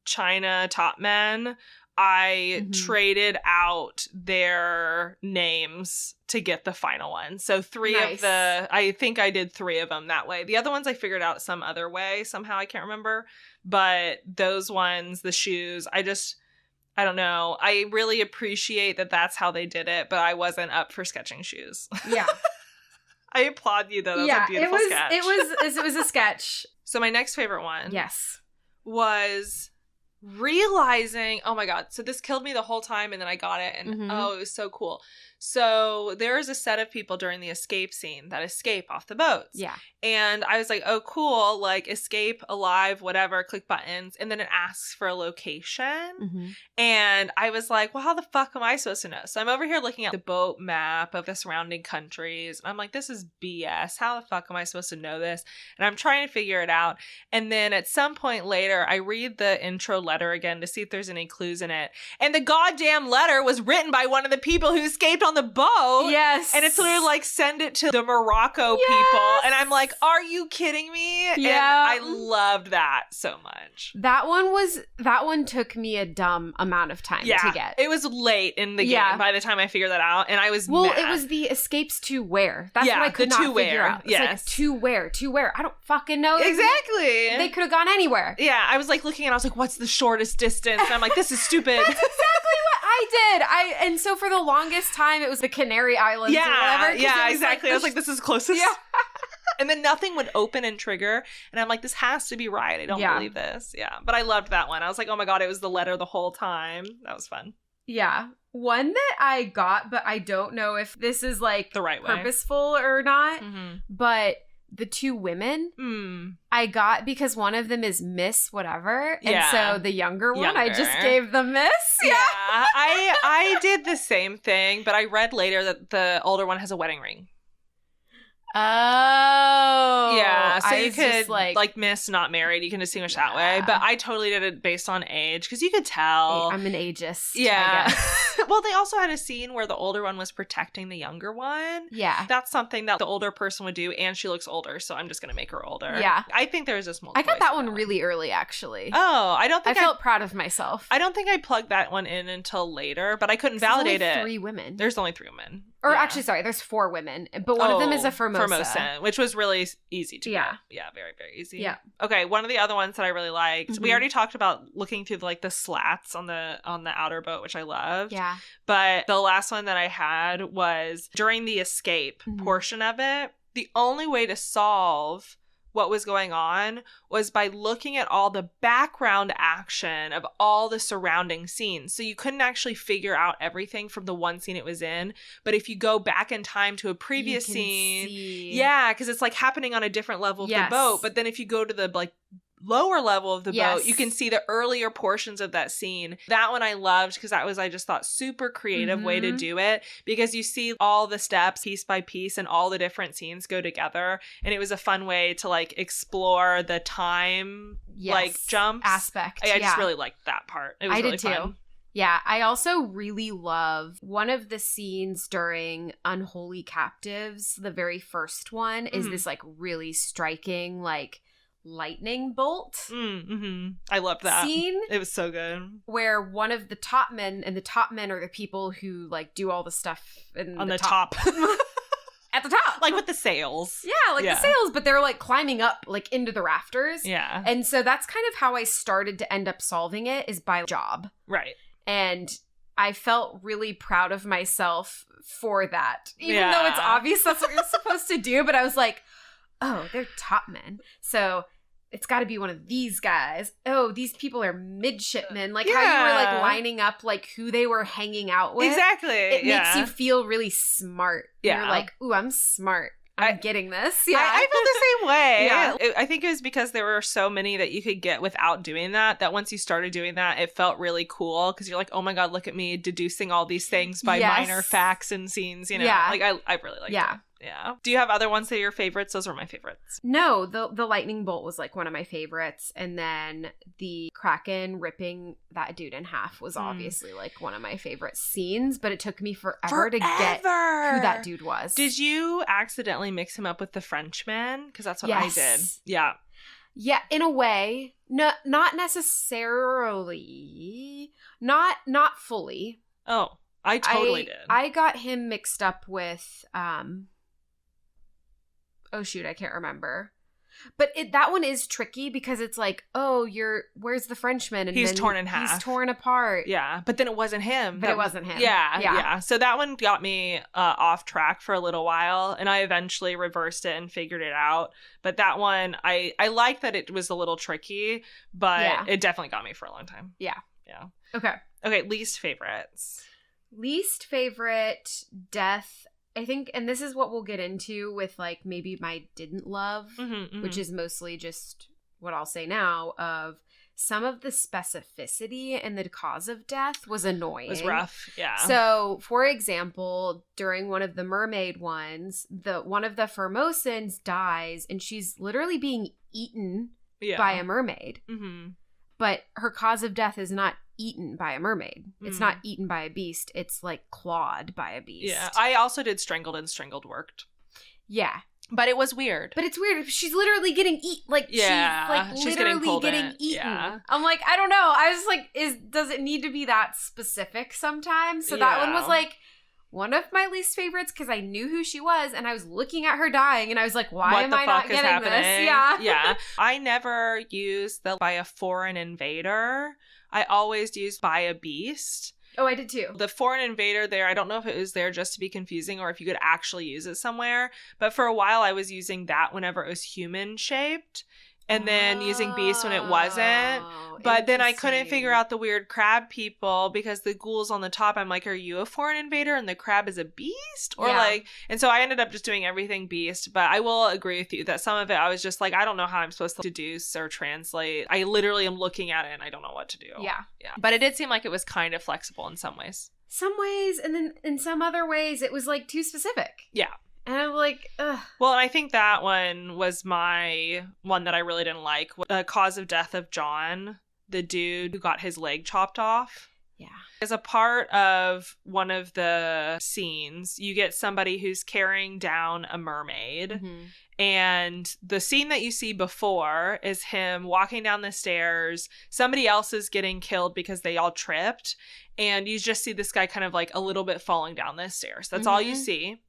China top men, I traded out their names to get the final one. So I think I did three of them that way. The other ones I figured out some other way. Somehow I can't remember. But those ones, the shoes, I don't know. I really appreciate that that's how they did it, but I wasn't up for sketching shoes. Yeah. I applaud you though. That was a beautiful sketch. It was a sketch. So my next favorite one was realizing, oh my God, so this killed me the whole time and then I got it and it was so cool. So there is a set of people during the escape scene that escape off the boats. Yeah. And I was like, oh, cool. Like escape, alive, whatever, click buttons. And then it asks for a location. And I was like, well, how the fuck am I supposed to know? So I'm over here looking at the boat map of the surrounding countries. And I'm like, this is BS. How the fuck am I supposed to know this? And I'm trying to figure it out. And then at some point later, I read the intro letter again to see if there's any clues in it. And the goddamn letter was written by one of the people who escaped on the boat. Yes. And it's literally like, send it to the Morocco people. And I'm like, are you kidding me? Yeah. And I loved that so much. That one took me a dumb amount of time to get. It was late in the game by the time I figured that out. And I was mad. It was the escapes to where. That's what I could not figure out. It's like, to where? I don't fucking know. Exactly. They could have gone anywhere. Yeah. I was like looking and I was like, what's the shortest distance? And I'm like, this is stupid. That's exactly what I did. And so for the longest time, it was the Canary Islands or whatever. Yeah, exactly. I was like, this is closest. Yeah. And then nothing would open and trigger. And I'm like, this has to be right. I don't believe this. Yeah. But I loved that one. I was like, oh my God, it was the letter the whole time. That was fun. Yeah. One that I got, but I don't know if this is like the right way, purposeful or not. But the two women I got because one of them is Miss whatever. And so the younger one, I just gave the Miss. Yeah. I did the same thing, but I read later that the older one has a wedding ring. Oh. Yeah. So you could like Miss not married. You can distinguish that way. But I totally did it based on age because you could tell. I'm an ageist. Yeah. Well, they also had a scene where the older one was protecting the younger one. Yeah. That's something that the older person would do, and she looks older, so I'm just going to make her older. Yeah. I think there's just multiple. I got that one really early, actually. Oh, I felt proud of myself. I don't think I plugged that one in until later, but I couldn't validate it. Three women. There's only 3 women. Or actually, sorry, there's 4 women, but one of them is a Formosa. Which was really easy to get. Yeah, very, very easy. Yeah. Okay, one of the other ones that I really liked, we already talked about looking through like the slats on the outer boat, which I loved. Yeah. But the last one that I had was during the escape portion of it, the only way to solve what was going on was by looking at all the background action of all the surrounding scenes. So you couldn't actually figure out everything from the one scene it was in. But if you go back in time to a previous scene, because it's like happening on a different level of the boat. But then if you go to the lower level of the Yes. boat, you can see the earlier portions of that scene. That one I loved because that was, I just thought, super creative way to do it, because you see all the steps piece by piece and all the different scenes go together. And it was a fun way to like explore the time like jumps aspect. I just really liked that part. It was really fun. Too. Yeah, I also really love one of the scenes during Unholy Captives. The very first one is this like really striking like lightning bolt I loved that scene. It was so good. Where one of the top men, and the top men are the people who like do all the stuff on the top. At the top, like with the sails. Yeah, like the sails, but they're like climbing up like into the rafters. Yeah. And so that's kind of how I started to end up solving it, is by job. Right. And I felt really proud of myself for that. Even though it's obvious that's what you're supposed to do. But I was like, oh, they're top men. So it's got to be one of these guys. Oh, these people are midshipmen. Like how you were like lining up like who they were hanging out with. Exactly. It makes you feel really smart. Yeah. You're like, ooh, I'm smart. I'm getting this. Yeah. I felt the same way. Yeah. I think it was because there were so many that you could get without doing that once you started doing that, it felt really cool, because you're like, oh my God, look at me deducing all these things by minor facts and scenes, you know? Yeah. Like I really liked it. Yeah. Do you have other ones that are your favorites? Those were my favorites. No, the lightning bolt was like one of my favorites. And then the Kraken ripping that dude in half was obviously like one of my favorite scenes, but it took me forever to get who that dude was. Did you accidentally mix him up with the Frenchman? Because that's what I did. Yeah. Yeah, in a way. No, not necessarily. Not fully. Oh, I totally did. I got him mixed up with oh shoot, I can't remember. But that one is tricky because it's like, oh, where's the Frenchman? And he's torn in half. He's torn apart. Yeah, but then it wasn't him. But it wasn't him. Yeah. So that one got me off track for a little while, and I eventually reversed it and figured it out. But that one, I liked that it was a little tricky, but it definitely got me for a long time. Yeah. Yeah. Okay, least favorites. Least favorite death, I think, and this is what we'll get into with like maybe my didn't love, which is mostly just what I'll say now of some of the specificity and the cause of death was annoying. It was rough, yeah. So, for example, during one of the mermaid ones, one of the Formosans dies and she's literally being eaten by a mermaid. But her cause of death is not eaten by a mermaid. It's not eaten by a beast. It's like clawed by a beast. Yeah, I also did strangled, and strangled worked. Yeah. But it was weird. But it's weird. She's literally getting eaten. Like, she's literally getting eaten. Yeah. I'm like, I don't know. I was like, does it need to be that specific sometimes? So that one was like one of my least favorites because I knew who she was and I was looking at her dying and I was like, why am I not getting this? Yeah. Yeah. I never used the by a foreign invader. I always used by a beast. Oh, I did too. The foreign invader there, I don't know if it was there just to be confusing or if you could actually use it somewhere. But for a while, I was using that whenever it was human shaped. And then using beast when it wasn't. But then I couldn't figure out the weird crab people because the ghoul's on the top. I'm like, are you a foreign invader and the crab is a beast? Or and so I ended up just doing everything beast. But I will agree with you that some of it I was just like, I don't know how I'm supposed to deduce or translate. I literally am looking at it and I don't know what to do. Yeah. But it did seem like it was kind of flexible in some ways. Some ways, and then in some other ways it was like too specific. Yeah. And I'm like, ugh. Well, and I think that one was my one that I really didn't like. The cause of death of John, the dude who got his leg chopped off. Yeah. As a part of one of the scenes, you get somebody who's carrying down a mermaid. Mm-hmm. And the scene that you see before is him walking down the stairs. Somebody else is getting killed because they all tripped. And you just see this guy kind of like a little bit falling down the stairs. That's all you see.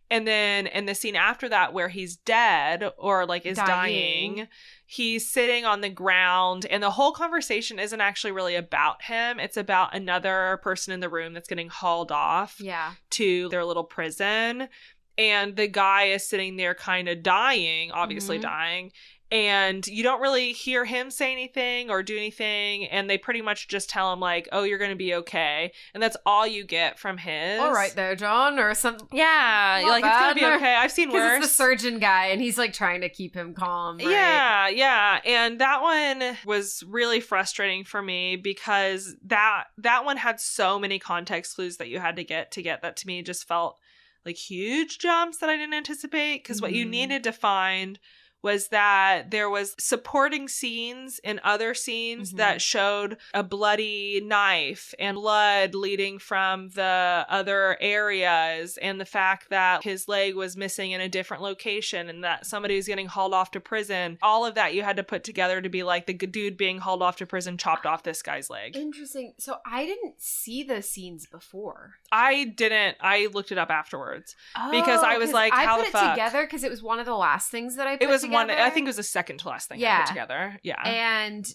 And then in the scene after that where he's dead or like is dying, he's sitting on the ground and the whole conversation isn't actually really about him. It's about another person in the room that's getting hauled off to their little prison. And the guy is sitting there kind of dying, obviously dying. And you don't really hear him say anything or do anything. And they pretty much just tell him, like, oh, you're going to be okay. And that's all you get from his. All right there, John, or something. Yeah, like, it's going to be okay. I've seen worse. Because it's the surgeon guy, and he's, like, trying to keep him calm, right? Yeah. And that one was really frustrating for me because that one had so many context clues that you had to get that to me just felt like huge jumps that I didn't anticipate. Because what you needed to find was that there was supporting scenes in other scenes that showed a bloody knife and blood leading from the other areas, and the fact that his leg was missing in a different location and that somebody was getting hauled off to prison. All of that you had to put together to be like the dude being hauled off to prison chopped off this guy's leg. Interesting. So I didn't see the scenes before. I didn't. I looked it up afterwards because I was like, how the fuck? I put it together because it was one of the last things that I put together. I think it was the second to last thing I put together. Yeah. And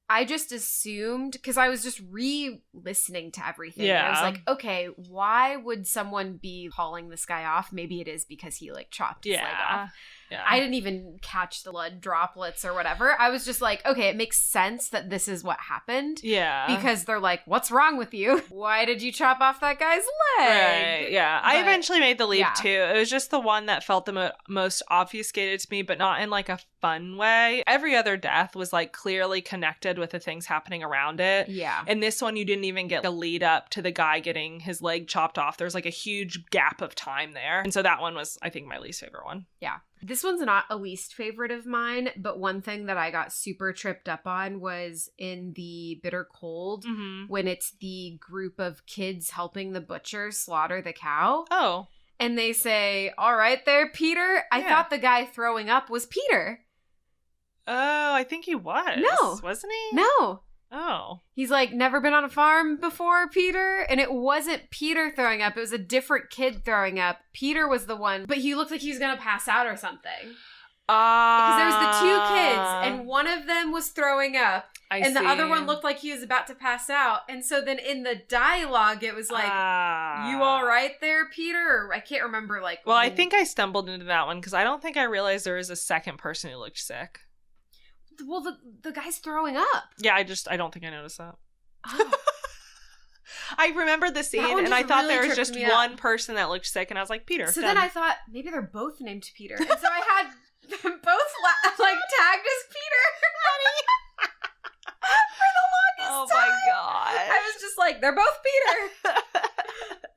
I just assumed, because I was just re-listening to everything. Yeah. I was like, okay, why would someone be hauling this guy off? Maybe it is because he, like, chopped his leg off. Yeah. I didn't even catch the blood droplets or whatever. I was just like, okay, it makes sense that this is what happened. Yeah. Because they're like, what's wrong with you? Why did you chop off that guy's leg? Right, yeah. But I eventually made the leap, too. It was just the one that felt the most obfuscated to me, but not in, like, a fun way. Every other death was, like, clearly connected with the things happening around it. Yeah. And this one, you didn't even get a lead up to the guy getting his leg chopped off. There's, like, a huge gap of time there. And so that one was, I think, my least favorite one. Yeah. This one's not a least favorite of mine, but one thing that I got super tripped up on was in the Bitter Cold, when it's the group of kids helping the butcher slaughter the cow. Oh. And they say, all right there, Peter. I thought the guy throwing up was Peter. Oh, I think he was. No. Wasn't he? No. Oh. He's like, never been on a farm before, Peter? And it wasn't Peter throwing up. It was a different kid throwing up. Peter was the one, but he looked like he was going to pass out or something. Because there was the two kids, and one of them was throwing up, and the other one looked like he was about to pass out. And so then in the dialogue, it was like, you all right there, Peter? Or I can't remember. Like, well, I think I stumbled into that one because I don't think I realized there was a second person who looked sick. Well, the guy's throwing up. Yeah, I don't think I noticed that. Oh. I remembeed the scene, and I thought there was just one person that looked sick, and I was like, Peter. So then I thought, maybe they're both named Peter. And so I had them both, like, tagged as Peter. For the longest time. Oh, my God. I was just like, they're both Peter.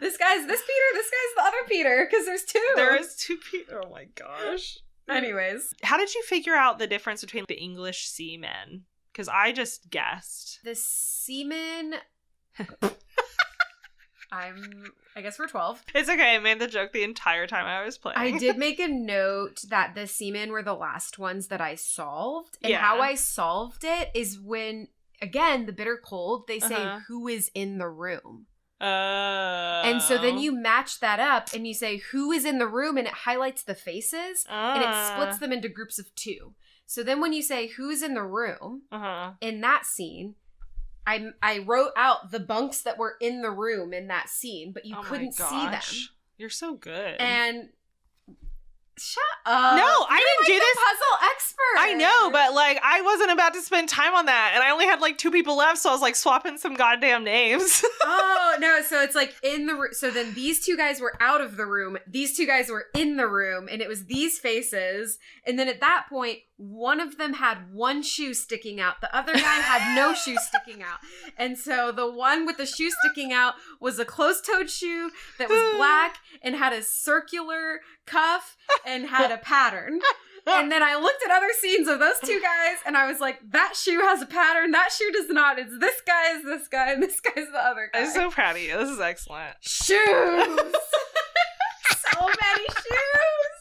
This guy's this Peter, this guy's the other Peter, because there's two. There is two Peter. Oh, my gosh. Anyways. How did you figure out the difference between the English seamen? Because I just guessed. The seamen... I guess we're 12. It's okay. I made the joke the entire time I was playing. I did make a note that the seamen were the last ones that I solved. And how I solved it is when, again, the Bitter Cold, they say who is in the room. And so then you match that up and you say who is in the room, and it highlights the faces and it splits them into groups of two. So then when you say who's in the room in that scene, I wrote out the bunks that were in the room in that scene, but you couldn't see them. You're so good. And shut up. No, I didn't do this. Puzzle expert. I know, but like I wasn't about to spend time on that, and I only had like 2 people left, so I was like swapping some goddamn names. Oh no! So it's like in the room. So then these 2 guys were out of the room. These 2 guys were in the room, and it was these faces. And then at that point, one of them had one shoe sticking out. The other guy had no shoe sticking out. And so the one with the shoe sticking out was a closed-toed shoe that was black and had a circular cuff and had a pattern. And then I looked at other scenes of those 2 guys, and I was like, that shoe has a pattern, that shoe does not. It's this guy is this guy, and this guy's the other guy. I'm so proud of you. This is excellent. Shoes! So many shoes!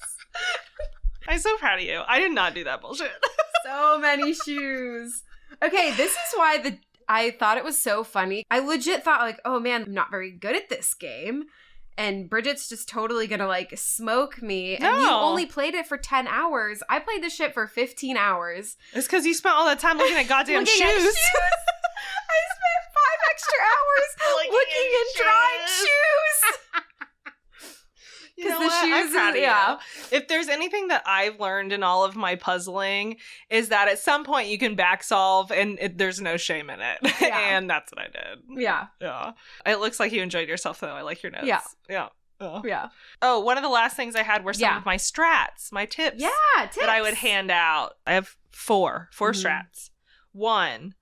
I'm so proud of you. I did not do that bullshit. So many shoes. Okay, this is why I thought it was so funny. I legit thought like, oh man, I'm not very good at this game. And Bridget's just totally gonna like smoke me. And you only played it for 10 hours. I played this shit for 15 hours. It's because you spent all that time looking at goddamn shoes. I spent 5 extra hours looking and drawing shoes. You know what? proud of yeah. you. If there's anything that I've learned in all of my puzzling is that at some point you can back solve and there's no shame in it. Yeah. And that's what I did. Yeah. Yeah. It looks like you enjoyed yourself, though. I like your notes. Yeah. Yeah. Oh. Yeah. Oh, one of the last things I had were some of my strats, my tips. Yeah, tips. That I would hand out. I have four strats. One,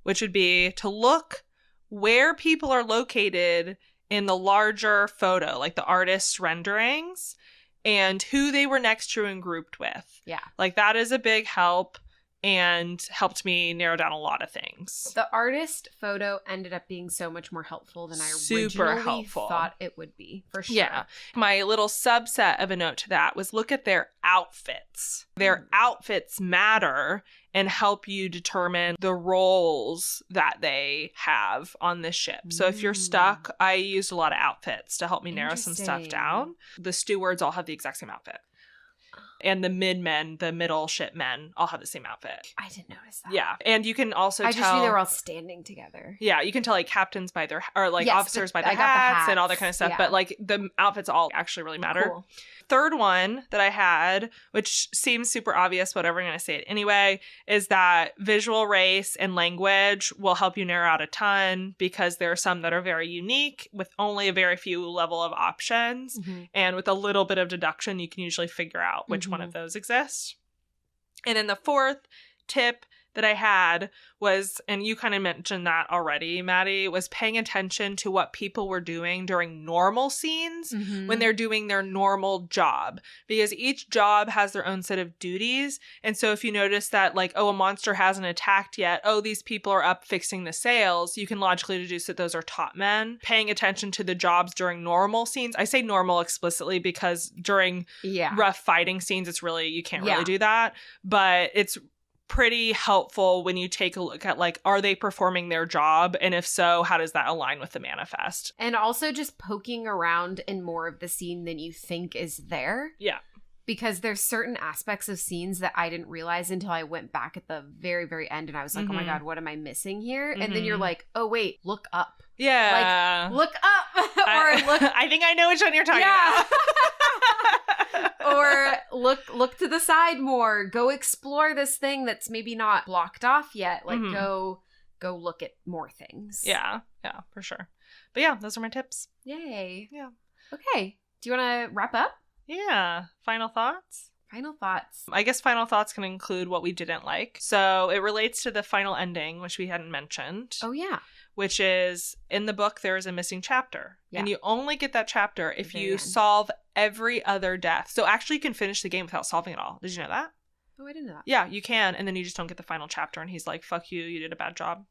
which would be to look where people are located in the larger photo, like the artist's renderings, and who they were next to and grouped with. Yeah. Like that is a big help and helped me narrow down a lot of things. The artist photo ended up being so much more helpful than I originally thought it would be, for sure. Yeah. My little subset of a note to that was look at their outfits. Their outfits matter and help you determine the roles that they have on this ship. So if you're stuck, I used a lot of outfits to help me narrow some stuff down. The stewards all have the exact same outfit. And the the middle ship men, all have the same outfit. I didn't notice that. Yeah. And you can also tell... I just knew they were all standing together. Yeah, you can tell like captains by their... Or like officers by their hats, hats and all that kind of stuff. Yeah. But like the outfits all actually really matter. Cool. Third one that I had, which seems super obvious, whatever, I'm going to say it anyway, is that visual race and language will help you narrow out a ton because there are some that are very unique with only a very few level of options. Mm-hmm. And with a little bit of deduction, you can usually figure out which one of those exists. And then the fourth tip that I had was, and you kind of mentioned that already, Maddie, was paying attention to what people were doing during normal scenes when they're doing their normal job. Because each job has their own set of duties. And so if you notice that, like, oh, a monster hasn't attacked yet, oh, these people are up fixing the sails, you can logically deduce that those are top men. Paying attention to the jobs during normal scenes. I say normal explicitly because during rough fighting scenes, it's really, you can't really do that. But it's pretty helpful when you take a look at, like, are they performing their job? And if so, how does that align with the manifest? And also just poking around in more of the scene than you think is there. Yeah. Because there's certain aspects of scenes that I didn't realize until I went back at the very, very end and I was like, oh my God, what am I missing here? And then you're like, oh wait, look up. Yeah. Like, look up. Or look. I think I know which one you're talking about. Or look to the side more. Go explore this thing that's maybe not blocked off yet. Like go look at more things. Yeah, for sure. But yeah, those are my tips. Yay. Yeah. Okay. Do you want to wrap up? Yeah. Final thoughts? Final thoughts. I guess final thoughts can include what we didn't like. So it relates to the final ending, which we hadn't mentioned. Oh, yeah. Which is, in the book, there is a missing chapter. Yeah. And you only get that chapter if you solve every other death. So actually, you can finish the game without solving it all. Did you know that? Oh, I didn't know that. Yeah, you can. And then you just don't get the final chapter. And he's like, fuck you, you did a bad job.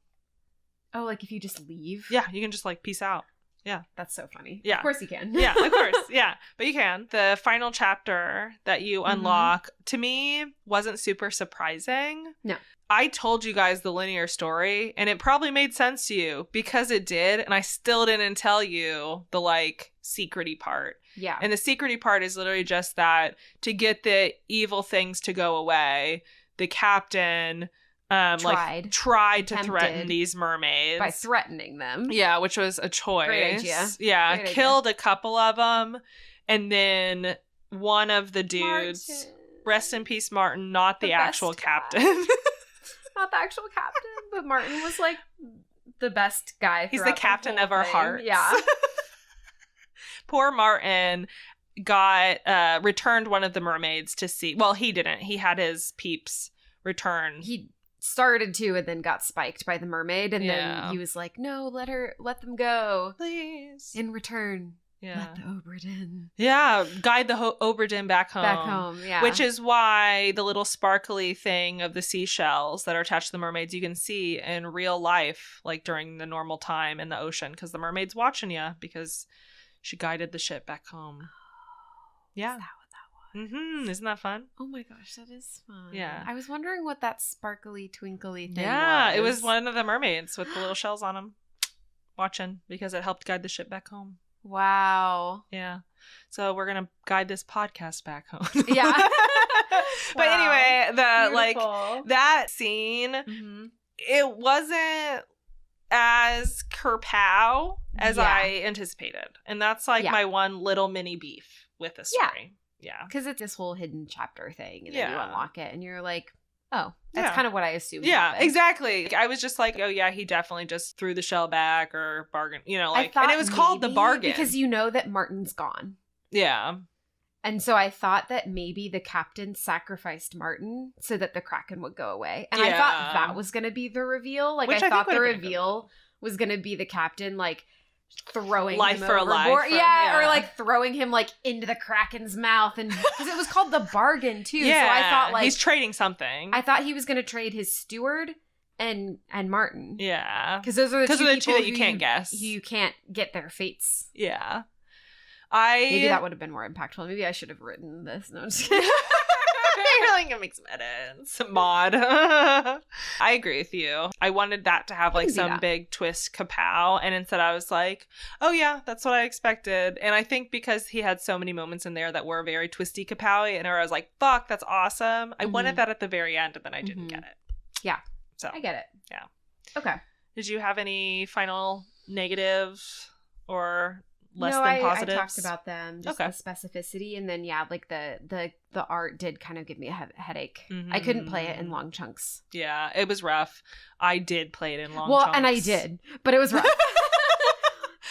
Oh, like if you just leave? Yeah, you can just like, peace out. Yeah. That's so funny. Yeah. Of course you can. Yeah, of course. Yeah. But you can. The final chapter that you unlock, to me, wasn't super surprising. No. I told you guys the linear story, and it probably made sense to you because it did, and I still didn't tell you the, like, secret-y part. Yeah. And the secret-y part is literally just that to get the evil things to go away, the captain... tried to threaten these mermaids by threatening them. Yeah, which was a choice. Great idea. Yeah, Great killed idea. A couple of them, and then one of the dudes, Martin. Rest in peace, Martin, not the actual captain. Not the actual captain, but Martin was like the best guy. He's the captain of our hearts. Yeah. Poor Martin got returned one of the mermaids to see. Well, he didn't. He had his peeps return. He started to and then got spiked by the mermaid, and then he was like, no, let them go, please, in return. Let the Obra Dinn. Yeah, guide the Obra Dinn back home. Back home, yeah. Which is why the little sparkly thing of the seashells that are attached to the mermaids you can see in real life, like during the normal time in the ocean, because the mermaid's watching you because she guided the ship back home. Yeah. Is that what that was? Isn't that fun? Oh my gosh, that is fun. Yeah. I was wondering what that sparkly, twinkly thing was. Yeah, it was one of the mermaids with the little shells on them watching because it helped guide the ship back home. Wow. Yeah. So we're going to guide this podcast back home. Yeah. But anyway, Beautiful. that scene, it wasn't as kerpow as I anticipated. And that's like my one little mini beef with the story. Yeah. Because it's this whole hidden chapter thing. And then you unlock it and you're like, oh, that's kind of what I assumed. Yeah, happened. Exactly. I was just like, oh yeah, he definitely just threw the shell back or bargain, like, and it was called the bargain. Because you know that Martin's gone. Yeah. And so I thought that maybe the captain sacrificed Martin so that the Kraken would go away. And I thought that was going to be the reveal. Like, I thought the reveal was going to be the captain, like, throwing life him for overboard. a life. Or like throwing him like into the Kraken's mouth, and because it was called the bargain too. Yeah. So I thought like he's trading something. I thought he was going to trade his steward and Martin. Yeah, because those are the two that you can't guess. You can't get their fates. Yeah, maybe that would have been more impactful. Maybe I should have written this. No, I'm just kidding. You're like, it makes some edits. Mod. I agree with you. I wanted that to have like some big twist kapow. And instead I was like, oh yeah, that's what I expected. And I think because he had so many moments in there that were very twisty kapowy, and I was like, fuck, that's awesome. I wanted that at the very end, and then I didn't get it. Yeah. So I get it. Yeah. Okay. Did you have any final negative or less than I positives? talked about them, just the specificity, and then like the art did kind of give me a headache. Mm-hmm. I couldn't play it in long chunks. Yeah, it was rough. I did play it in long chunks. Well, and I did, but it was rough.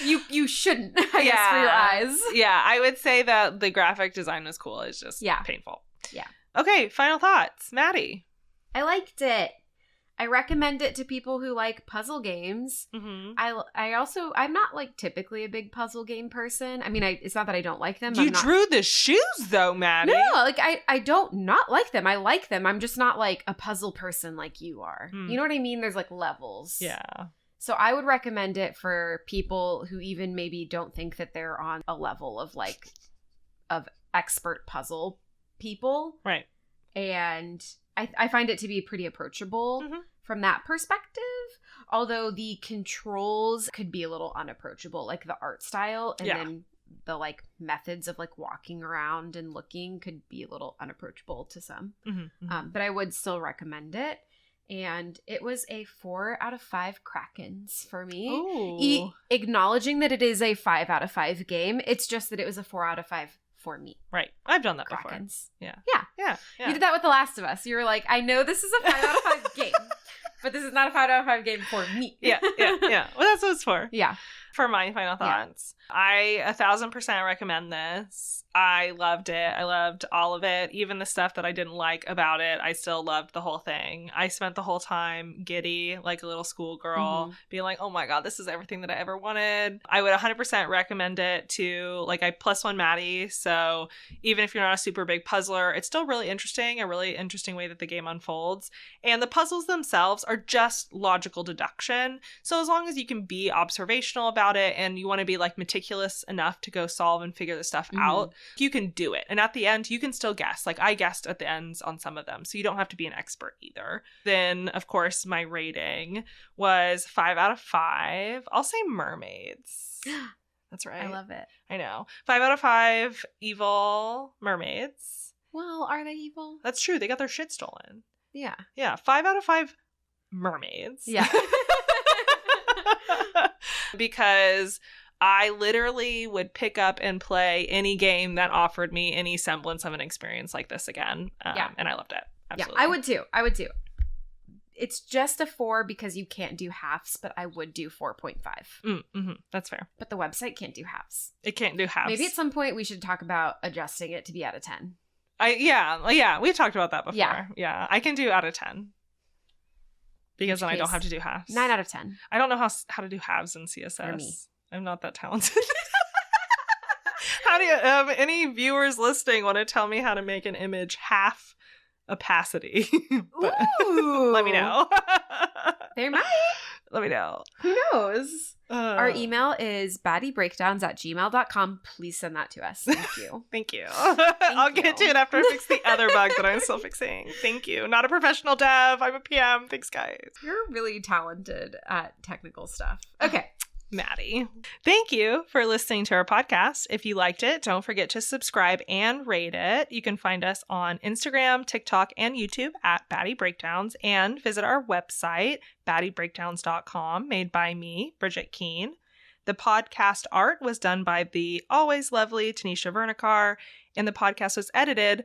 You shouldn't, I guess, for your eyes. Yeah, I would say that the graphic design was cool. It's just painful. Yeah. Okay, final thoughts. Maddie. I liked it. I recommend it to people who like puzzle games. Mm-hmm. I'm not like typically a big puzzle game person. I mean, it's not that I don't like them. You drew the shoes though, Maddie. No, like I don't not like them. I like them. I'm just not like a puzzle person like you are. You know what I mean? There's like levels. Yeah. So I would recommend it for people who even maybe don't think that they're on a level of like of expert puzzle people. Right. And I find it to be pretty approachable from that perspective, although the controls could be a little unapproachable, like the art style and then the like methods of like walking around and looking could be a little unapproachable to some. But I would still recommend it. And it was a 4 out of 5 Krakens for me. Acknowledging that it is a 5 out of 5 game, it's just that it was a 4 out of 5 for me. Right. I've done that Krakens. before. Yeah. You did that with The Last of Us. You were like, I know this is a 5 out of 5 game, but this is not a 5 out of 5 game for me. Yeah. Well, that's what it's for. Yeah. For my final thoughts, I 1,000% recommend this. I loved it. I loved all of it. Even the stuff that I didn't like about it, I still loved the whole thing. I spent the whole time giddy, like a little schoolgirl, being like, oh my God, this is everything that I ever wanted. I would 100% recommend it to, like, I +1 Maddie. So even if you're not a super big puzzler, it's still really interesting, a really interesting way that the game unfolds. And the puzzles themselves are just logical deduction. So as long as you can be observational about it and you want to be like meticulous enough to go solve and figure this stuff out, you can do it. And at the end, you can still guess. Like I guessed at the ends on some of them, so you don't have to be an expert either. Then, of course, my rating was 5 out of 5. I'll say mermaids. That's right. I love it. I know. 5 out of 5 evil mermaids. Well, are they evil? That's true. They got their shit stolen. Yeah. Yeah. 5 out of 5 mermaids. Yeah. Because I literally would pick up and play any game that offered me any semblance of an experience like this again. And I loved it. Absolutely. Yeah, I would too. It's just a 4 because you can't do halves, but I would do 4.5. That's fair. But the website can't do halves. It can't do halves. Maybe at some point we should talk about adjusting it to be out of 10. Yeah, we've talked about that before. Yeah, I can do out of 10. Because then I don't have to do halves. 9 out of 10. I don't know how to do halves in CSS. For me. I'm not that talented. How do you, any viewers listening want to tell me how to make an image half opacity? Let me know. There might. Let me know. Who knows? Our email is baddybreakdowns@gmail.com. Please send that to us. Thank you. Thank you. I'll get to it after I fix the other bug that I'm still fixing. Thank you. Not a professional dev. I'm a PM. Thanks, guys. You're really talented at technical stuff. Okay. Maddie. Thank you for listening to our podcast. If you liked it, don't forget to subscribe and rate it. You can find us on Instagram, TikTok, and YouTube at Baddy Breakdowns, and visit our website, baddybreakdowns.com, made by me, Bridget Keene. The podcast art was done by the always lovely Tanisha Vernicar, and the podcast was edited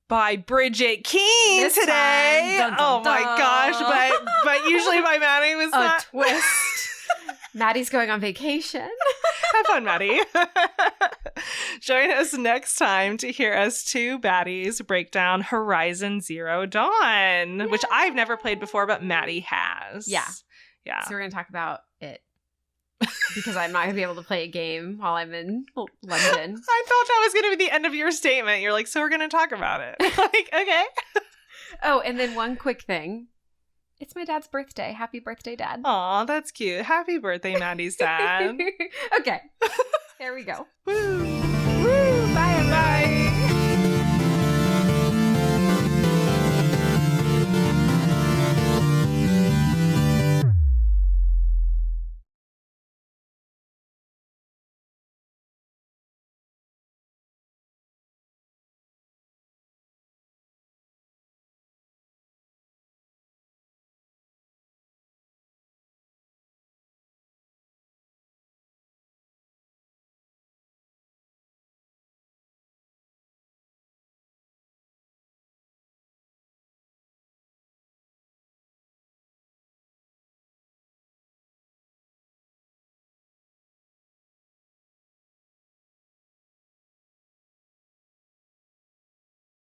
by Bridget Keene This today. time. Dun, dun, oh my dun. gosh, but usually my Maddie was A not. twist. Maddie's going on vacation. Have fun, Maddie. Join us next time to hear us two baddies break down Horizon Zero Dawn, which I've never played before, but Maddie has. Yeah. Yeah. So we're going to talk about it because I'm not going to be able to play a game while I'm in London. I thought that was going to be the end of your statement. You're like, so we're going to talk about it. Like, okay. Oh, and then one quick thing. It's my dad's birthday. Happy birthday, Dad. Aw, that's cute. Happy birthday, Maddie's dad. Okay. There we go. Woo.